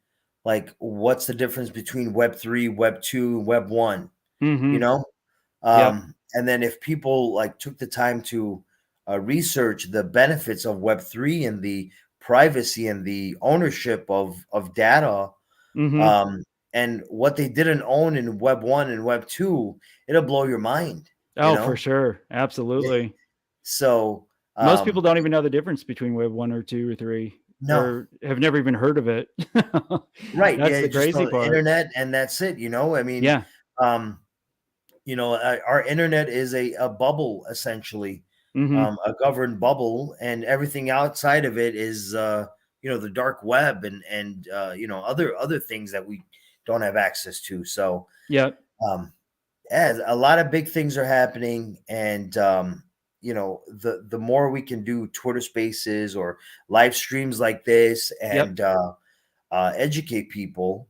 like, what's the difference between Web3, Web2, and Web1. Mm-hmm. And then if people like took the time to research the benefits of Web3 and the privacy and the ownership of data, Mm-hmm. and what they didn't own in Web1 and Web2, it'll blow your mind. Oh, for sure. Yeah. Absolutely. So Most people don't even know the difference between Web 1 or 2 or 3, no, or have never even heard of it. right? That's Yeah, the just crazy on the part. internet, and that's it. I mean, Yeah. um, our internet is a bubble, essentially, Mm-hmm. a governed bubble, and everything outside of it is the dark web and other things that we don't have access to. So Yep. yeah, a lot of big things are happening, and the more we can do Twitter Spaces or live streams like this Yep. and educate people,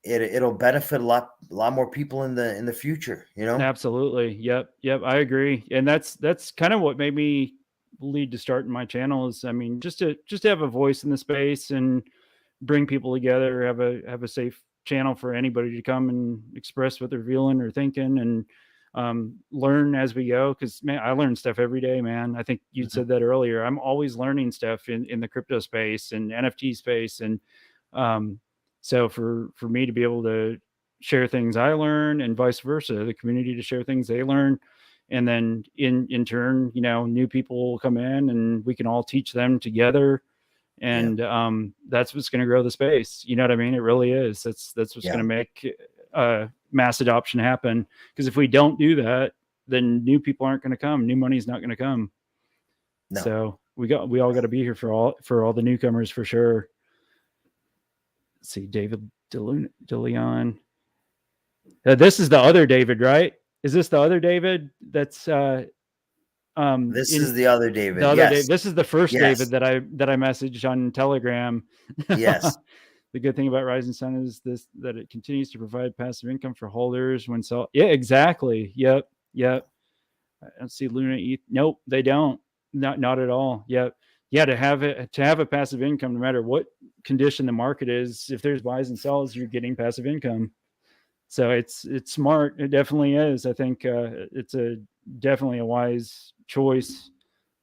it'll benefit a lot more people in the future. Absolutely. Yep. Yep. I agree. And that's kind of what made me lead to starting my channel is, just to have a voice in the space and bring people together, have a safe channel for anybody to come and express what they're feeling or thinking, and learn as we go. Cause man, I learn stuff every day, man. I think you Mhm. said that earlier. I'm always learning stuff in the crypto space and NFT space. And um, so for me to be able to share things I learn and vice versa, the community to share things they learn. And then in turn, new people will come in and we can all teach them together. Yeah, And that's what's going to grow the space. You know what I mean? It really is. That's what's yeah, going to make mass adoption happen. Because if we don't do that, then new people aren't going to come. New money is not going to come. no. So we all got to be here for all the newcomers for sure. Let's see, David DeLeon. This is the other David, right? Is this the other David? That's This in is the other the David. other Yes, David. This is the first yes, David that I messaged on Telegram. yes. The good thing about RisingSun is that it continues to provide passive income for holders when sell. Yeah, exactly. Yep. I don't see Luna ETH. Nope, they don't. Not at all. Yep. Yeah, to have a passive income, no matter what condition the market is, if there's buys and sells, you're getting passive income. So it's smart. It definitely is. I think it's definitely a wise choice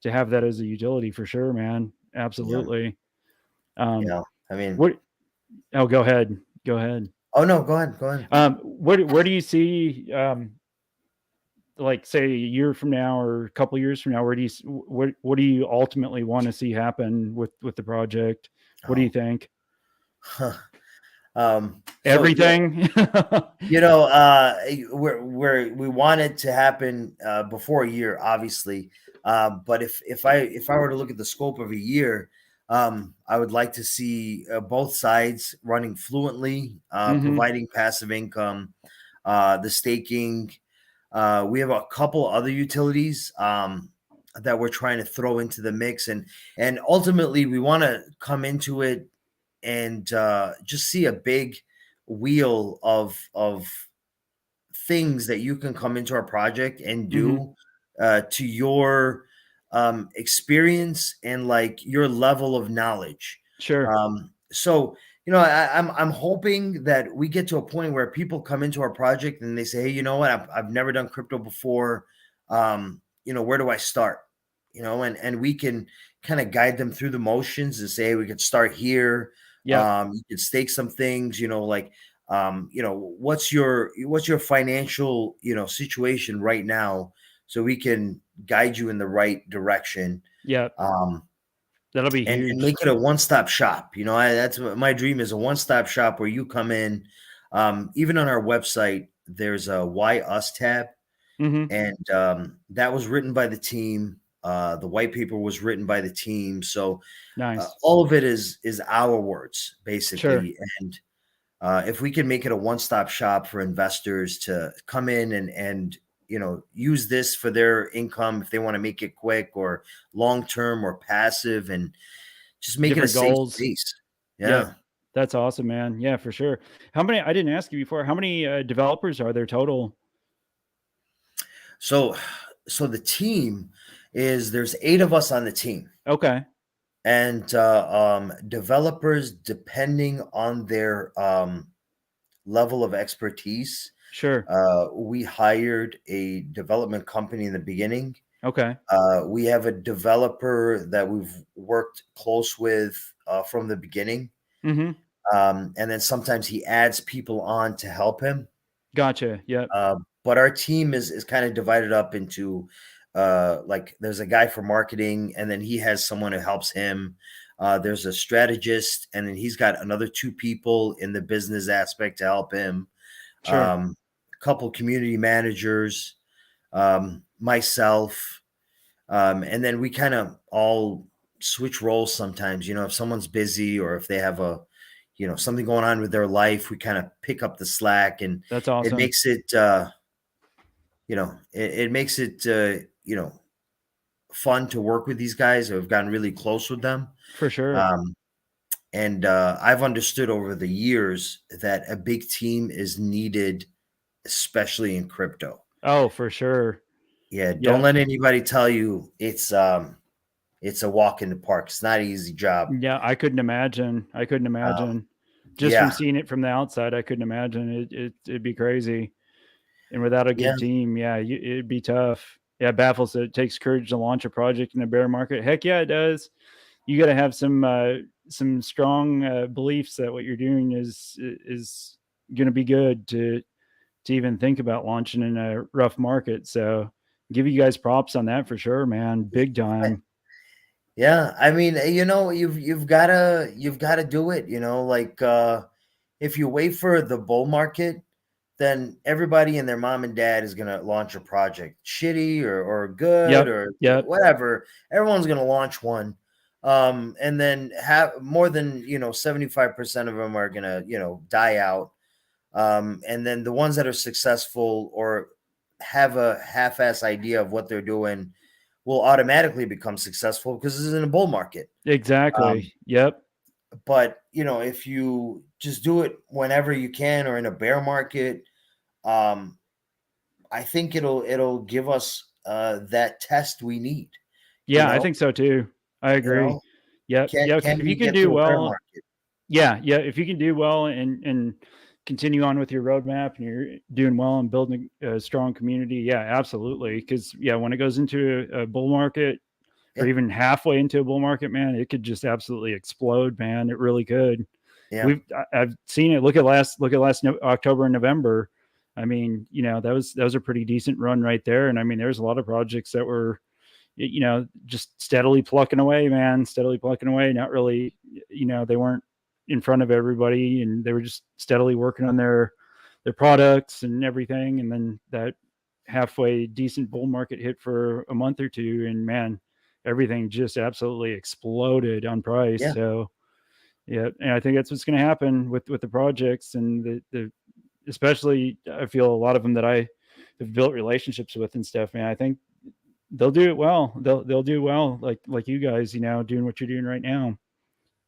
to have that as a utility for sure, man. Yeah, Absolutely. Um, I mean, what? Oh, go ahead. Go ahead. oh no, go ahead, go ahead. Where do you see, like, say a year from now or a couple years from now? What do you ultimately want to see happen with the project? What do you Oh, think? huh. So Everything. we want it to happen before a year, obviously. But if I were to look at the scope of a year, I would like to see both sides running fluently, Mm-hmm. providing passive income, the staking. We have a couple other utilities that we're trying to throw into the mix, and ultimately we want to come into it and just see a big wheel of things that you can come into our project and do to your experience and like your level of knowledge. Sure. So I'm hoping that we get to a point where people come into our project and they say, hey, you know what, I've never done crypto before. Where do I start? And we can kind of guide them through the motions and say, hey, we could start here. Yeah. You could stake some things, what's your financial, situation right now, so we can guide you in the right direction. Yeah. That'll be And huge. make it a one-stop shop. That's what my dream is, a one-stop shop where you come in. Even on our website, there's a Why Us tab. And that was written by the team. The white paper was written by the team. So Nice. all of it is our words, Sure. basically. And if we can make it a one-stop shop for investors to come in and use this for their income, if they want to make it quick or long-term or passive, and just make Different it a safe goals. space. Yeah. Yeah. That's awesome, man. Yeah, for sure. How many, I didn't ask you before, how many developers are there total? So the team there's 8 of us on the team. Okay. And developers, depending on their level of expertise, Sure. we hired a development company in the beginning. Okay. We have a developer that we've worked close with from the beginning. And then sometimes he adds people on to help him. Gotcha. Yep. But our team is kind of divided up into like there's a guy for marketing, and then he has someone who helps him. There's a strategist, and then he's got another 2 people in the business aspect to help him. Sure. A couple community managers, myself, and then we kind of all switch roles sometimes. If someone's busy or if they have something going on with their life, we kind of pick up the slack, and That's awesome. it makes it it makes it fun to work with these guys. I've gotten really close with them. For sure. And I've understood over the years that a big team is needed, especially in crypto. Oh, for sure. Yeah. Don't let anybody tell you it's a walk in the park. It's not an easy job. Yeah. I couldn't imagine. Just from seeing it from the outside, I couldn't imagine it'd be crazy. And without a good team, it'd be tough. Yeah. It baffles that it takes courage to launch a project in a bear market. Heck yeah, it does. You got to have some strong beliefs that what you're doing is going to be good to even think about launching in a rough market. So give you guys props on that for sure, man. Big time. Yeah. I mean, you've got to do it, like if you wait for the bull market, then everybody and their mom and dad is going to launch a project, shitty or good or whatever. Everyone's going to launch one. And then have more than, 75% of them are going to, die out. And then the ones that are successful or have a half-ass idea of what they're doing will automatically become successful because this is in a bull market. Exactly. Yep. But, if you just do it whenever you can or in a bear market, I think it'll give us that test we need. Yeah, I think so too. I agree. Yep. If you can do well, if you can do well and continue on with your roadmap and you're doing well and building a strong community, absolutely. Because when it goes into a bull market or even halfway into a bull market, man, it could just absolutely explode, man. It really could. Yeah. I've seen it. Look at last October and November. I mean, that was a pretty decent run right there. And I mean, there's a lot of projects that were, just steadily plucking away, man, not really, they weren't in front of everybody and they were just steadily working on their products and everything. And then that halfway decent bull market hit for a month or two, and man, everything just absolutely exploded on price. Yeah. So and I think that's what's going to happen with the projects and the especially I feel a lot of them that I have built relationships with and stuff, man. I think they'll do it well. They'll do well, like you guys, doing what you're doing right now.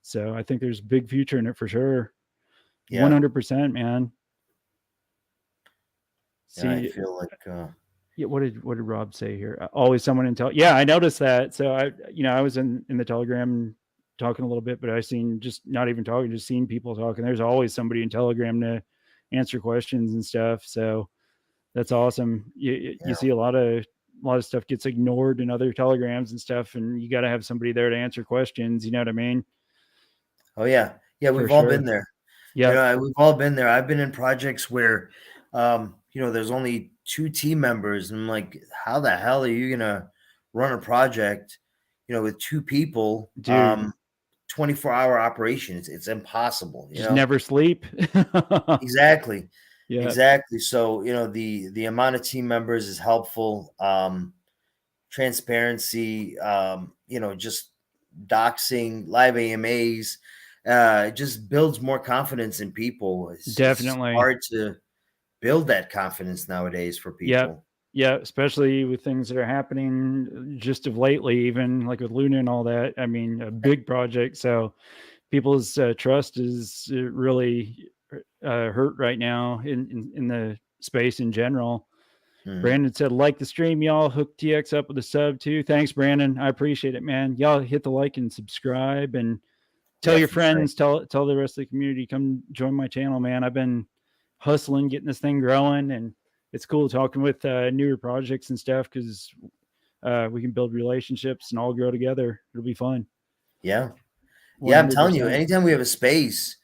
So I think there's a big future in it for sure. Yeah. 100%, man. Yeah. I See, feel like, yeah, what did Rob say here? Always someone in yeah, I noticed that. So I was in the Telegram talking a little bit, but I seen just not even talking, just seeing people talking. There's always somebody in Telegram to answer questions and stuff. So that's awesome. You see a lot of stuff gets ignored in other Telegrams and stuff, and you got to have somebody there to answer questions. You know what I mean? oh yeah. Yeah. For We've all been sure. there. Yep. We've all been there. I've been in projects where, there's only 2 team members, and I'm like, how the hell are you gonna run a project, with 2 people, Dude, 24-hour operation? It's impossible, just never sleep. Exactly, Yeah. exactly. So, the amount of team members is helpful. Transparency, just doxing, live AMAs, it just builds more confidence in people. It's Definitely. hard to build that confidence nowadays for Yep. people. Yeah, especially with things that are happening just of lately, even like with Luna and all that. I mean, a big project. So people's trust is really hurt right now in the space in general. Brandon said, like the stream, y'all. Hook TX up with a sub too. Thanks, Brandon. I appreciate it, man. Y'all hit the like and subscribe and tell Yeah, your for sure. friends, tell the rest of the community, come join my channel, man. I've been hustling, getting this thing growing, and it's cool talking with newer projects and stuff because we can build relationships and all grow together. It'll be fun. Yeah. Yeah, I'm telling you, 100%. anytime we have a space,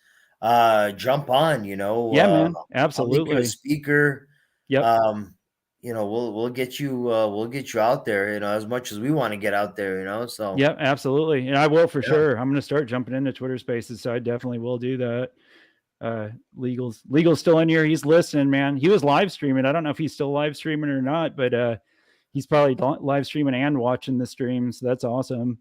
jump on, Yeah, man. I'll make you a Absolutely. speaker. Yep. We'll get you out there, as much as we want to get out there, so Yep, absolutely. And I will for yeah. sure. I'm going to start jumping into Twitter spaces. So I definitely will do that. Legal's still in here. He's listening, man. He was live streaming. I don't know if he's still live streaming or not, but he's probably live streaming and watching the stream. So that's awesome.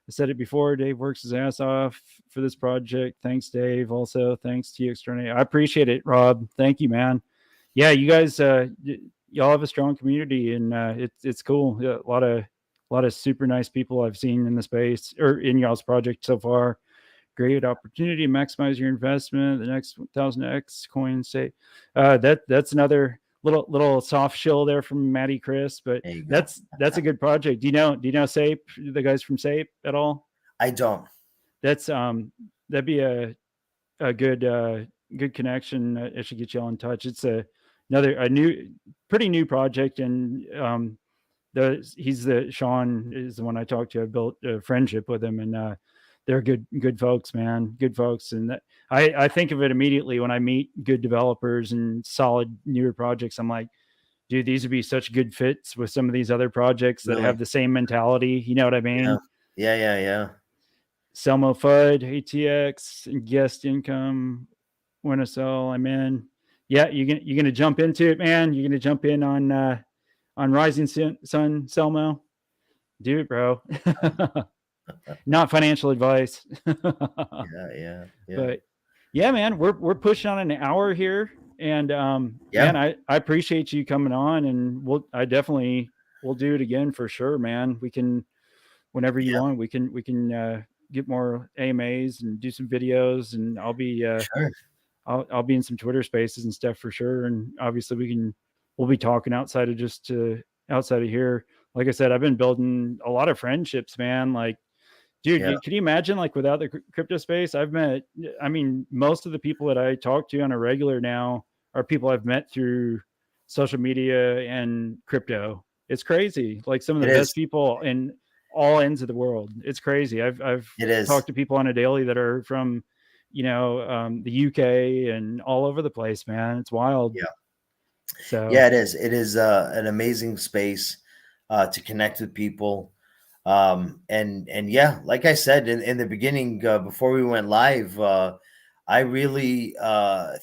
I said it before. Dave works his ass off for this project. Thanks, Dave. Also, thanks to Externate. I appreciate it, Rob. Thank you, man. Yeah, you guys, y'all have a strong community, and it's cool. Yeah, a lot of super nice people I've seen in the space or in y'all's project so far. Great opportunity to maximize your investment. The next 1000x coin say that's another little soft shill there from Matty Chris, but There you go. that's a good project. Do you know SAPE, the guys from SAPE at all? I don't. That's that'd be a good connection. It should get you all in touch. It's a pretty new project, and Sean is the one I talked to. I built a friendship with him, and they're good folks, man. Good folks. And I think of it immediately when I meet good developers and solid newer projects. I'm like, dude, these would be such good fits with some of these other projects that Really? have the same mentality. You know what I mean? Yeah. Selmo FUD, ATX, and guest income. When to sell, I'm in. Yeah, you're gonna jump into it, man. You're gonna jump in on RisingSun, Selmo. Do it, bro. Not financial advice. Yeah. But yeah, man, we're pushing on an hour here, and man, I appreciate you coming on, and I definitely will do it again for sure, man. We can whenever you want. We can get more AMAs and do some videos, and I'll be Sure. I'll be in some Twitter spaces and stuff for sure. And obviously we'll be talking outside of here. Like I said, I've been building a lot of friendships, man. Like, dude, can you imagine, like, without the crypto space, most of the people that I talk to on a regular now are people I've met through social media and crypto. It's crazy. Like some of the best people in all ends of the world. It's crazy. I've talked to people on a daily that are from, the UK and all over the place, man. It's wild. Yeah. So yeah, it is. It is an amazing space to connect with people. And yeah, like I said in the beginning, before we went live, I really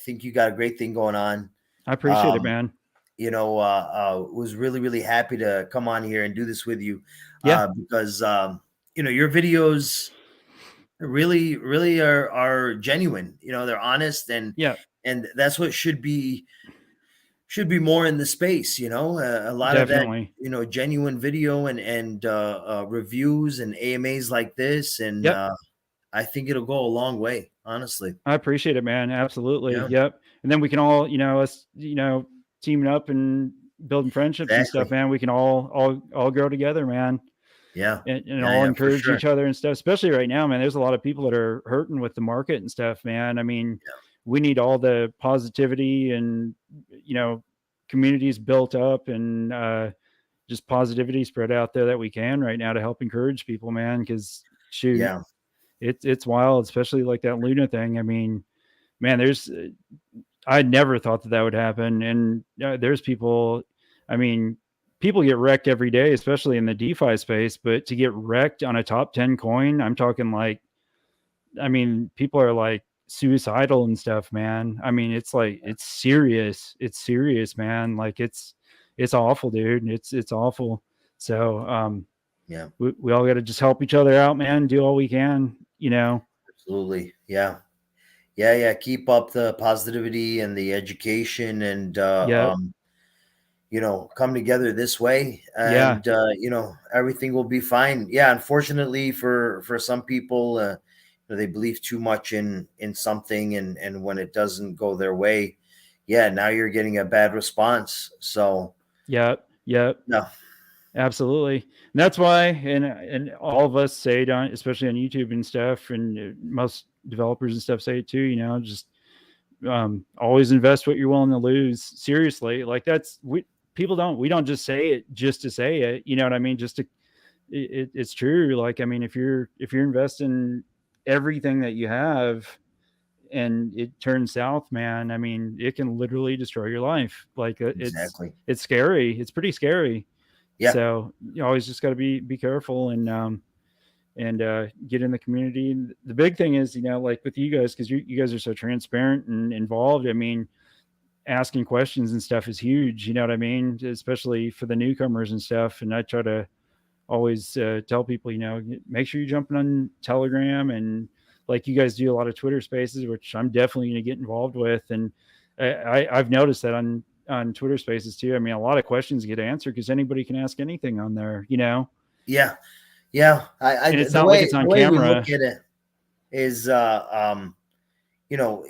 think you got a great thing going on. I appreciate it, man. Was really, really happy to come on here and do this with you. Yeah. Because your videos really, really are genuine. They're honest, and that's what should be more in the space. A lot Definitely. of that, genuine video and reviews and AMAs like this, and I think it'll go a long way. honestly. I appreciate it, man. Absolutely. Yeah, Yep. And then we can all, us, teaming up and building friendships and stuff, exactly. man. We can all grow together, man. Yeah, And yeah, all yeah, for encourage sure. each other and stuff, especially right now, man. There's a lot of people that are hurting with the market and stuff, man. I mean, we need all the positivity and, communities built up and just positivity spread out there that we can right now to help encourage people, man. Because shoot, Yeah, it's wild, especially like that Luna thing. I mean, man, I never thought that would happen, and there's people. I mean, people get wrecked every day, especially in the DeFi space. But to get wrecked on a top 10 coin, I'm talking like, I mean, people are like suicidal and stuff, man. I mean, it's like it's serious. It's serious, man. Like it's awful, dude. It's awful. So yeah, we all got to just help each other out, man. Do all we can, absolutely. Yeah, yeah, yeah. Keep up the positivity and the education, and Yeah, come together this way, yeah, and everything will be fine. Yeah, unfortunately for some people, they believe too much in something, and when it doesn't go their way, yeah, now you're getting a bad response. So yeah. no, Absolutely. And that's why, and all of us say it on, especially on YouTube and stuff, and most developers and stuff say it too. Just always invest what you're willing to lose. Seriously, like we don't just say it just to say it. You know what I mean? Just to, it's true. Like I mean, if you're investing everything that you have and it turns south, man, I mean, it can literally destroy your life. Like exactly. it's scary. It's pretty scary. Yeah, So you always just got to be careful and get in the community. And the big thing is, like with you guys, because you guys are so transparent and involved. I mean, asking questions and stuff is huge. You know what I mean? Especially for the newcomers and stuff. And I try to always tell people, make sure you're jumping on Telegram and like you guys do a lot of Twitter Spaces, which I'm definitely going to get involved with. And I've noticed that on Twitter Spaces too. I mean, a lot of questions get answered because anybody can ask anything on there. yeah, yeah. I And it's the not like way it's on the way we look camera. at it is, you know,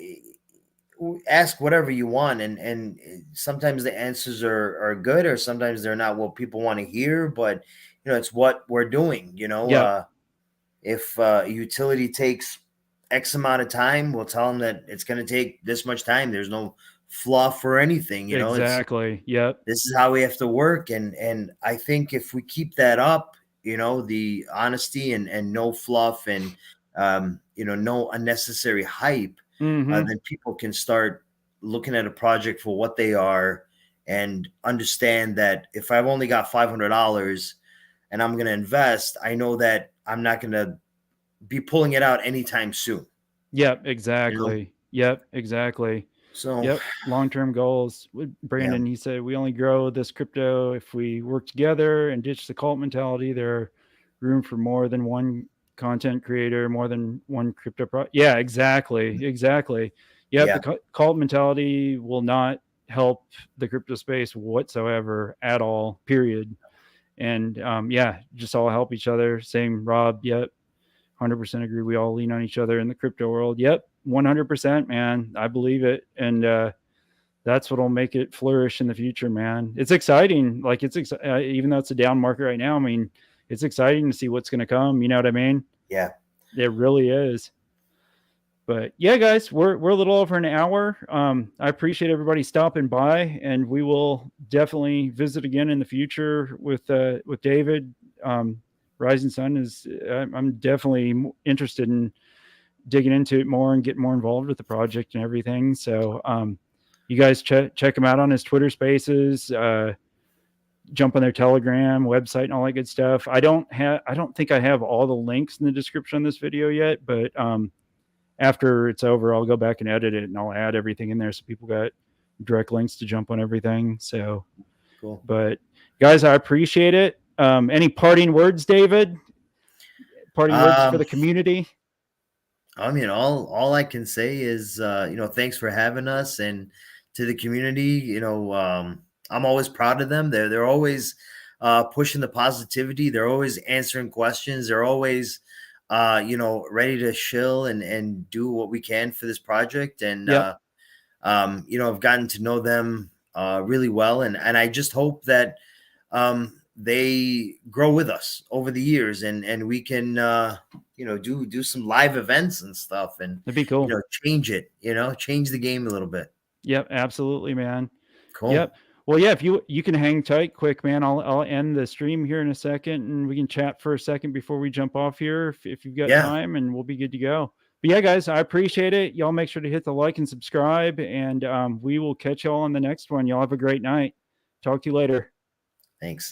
ask whatever you want, and sometimes the answers are good, or sometimes they're not what people want to hear, but it's what we're doing. Yep. If utility takes X amount of time, we'll tell them that it's going to take this much time. There's no fluff or anything. It's Exactly. Yep. this is how we have to work, and I think if we keep that up, the honesty and no fluff, and no unnecessary hype, Mm-hmm. then people can start looking at a project for what they are, and understand that if I've only got $500 and I'm going to invest, I know that I'm not going to be pulling it out anytime soon. Yep. You know, Exactly. Yep. Exactly. so Yep. Long-term goals. yeah, Brandon, he said, we only grow this crypto if we work together and ditch the cult mentality. There room for more than one content creator, more than one crypto Yeah, exactly. Exactly. Yep. yeah, The cult mentality will not help the crypto space whatsoever at all, period. And yeah, just all help each other. Same Rob. Yep. 100% agree. We all lean on each other in the crypto world. Yep. 100%, man. I believe it. And that's what'll make it flourish in the future, man. It's exciting. Like even though it's a down market right now, I mean, it's exciting to see what's going to come. You know what I mean? yeah. It really is. But yeah, guys, we're a little over an hour. I appreciate everybody stopping by, and we will definitely visit again in the future with David. RisingSun is. I'm definitely interested in digging into it more and getting more involved with the project and everything. So you guys check him out on his Twitter Spaces. Jump on their Telegram website and all that good stuff. I don't think I have all the links in the description on this video yet, but after it's over, I'll go back and edit it and I'll add everything in there so people got direct links to jump on everything. So Cool. But guys, I appreciate it. Any parting words, David? Parting words for the community? I mean, all I can say is, thanks for having us, and to the community, I'm always proud of them. They're always pushing the positivity. They're always answering questions. They're always ready to chill and do what we can for this project. And, Yep. I've gotten to know them really well. And I just hope that they grow with us over the years, and we can, do some live events and stuff, and, That'd be cool. change it, change the game a little bit. Yep. Absolutely, man. Cool. Yep. Well, yeah, if you can hang tight quick, man, I'll end the stream here in a second, and we can chat for a second before we jump off here if you've got time, and we'll be good to go. But yeah, guys, I appreciate it. Y'all make sure to hit the like and subscribe, and we will catch y'all on the next one. Y'all have a great night. Talk to you later. Thanks.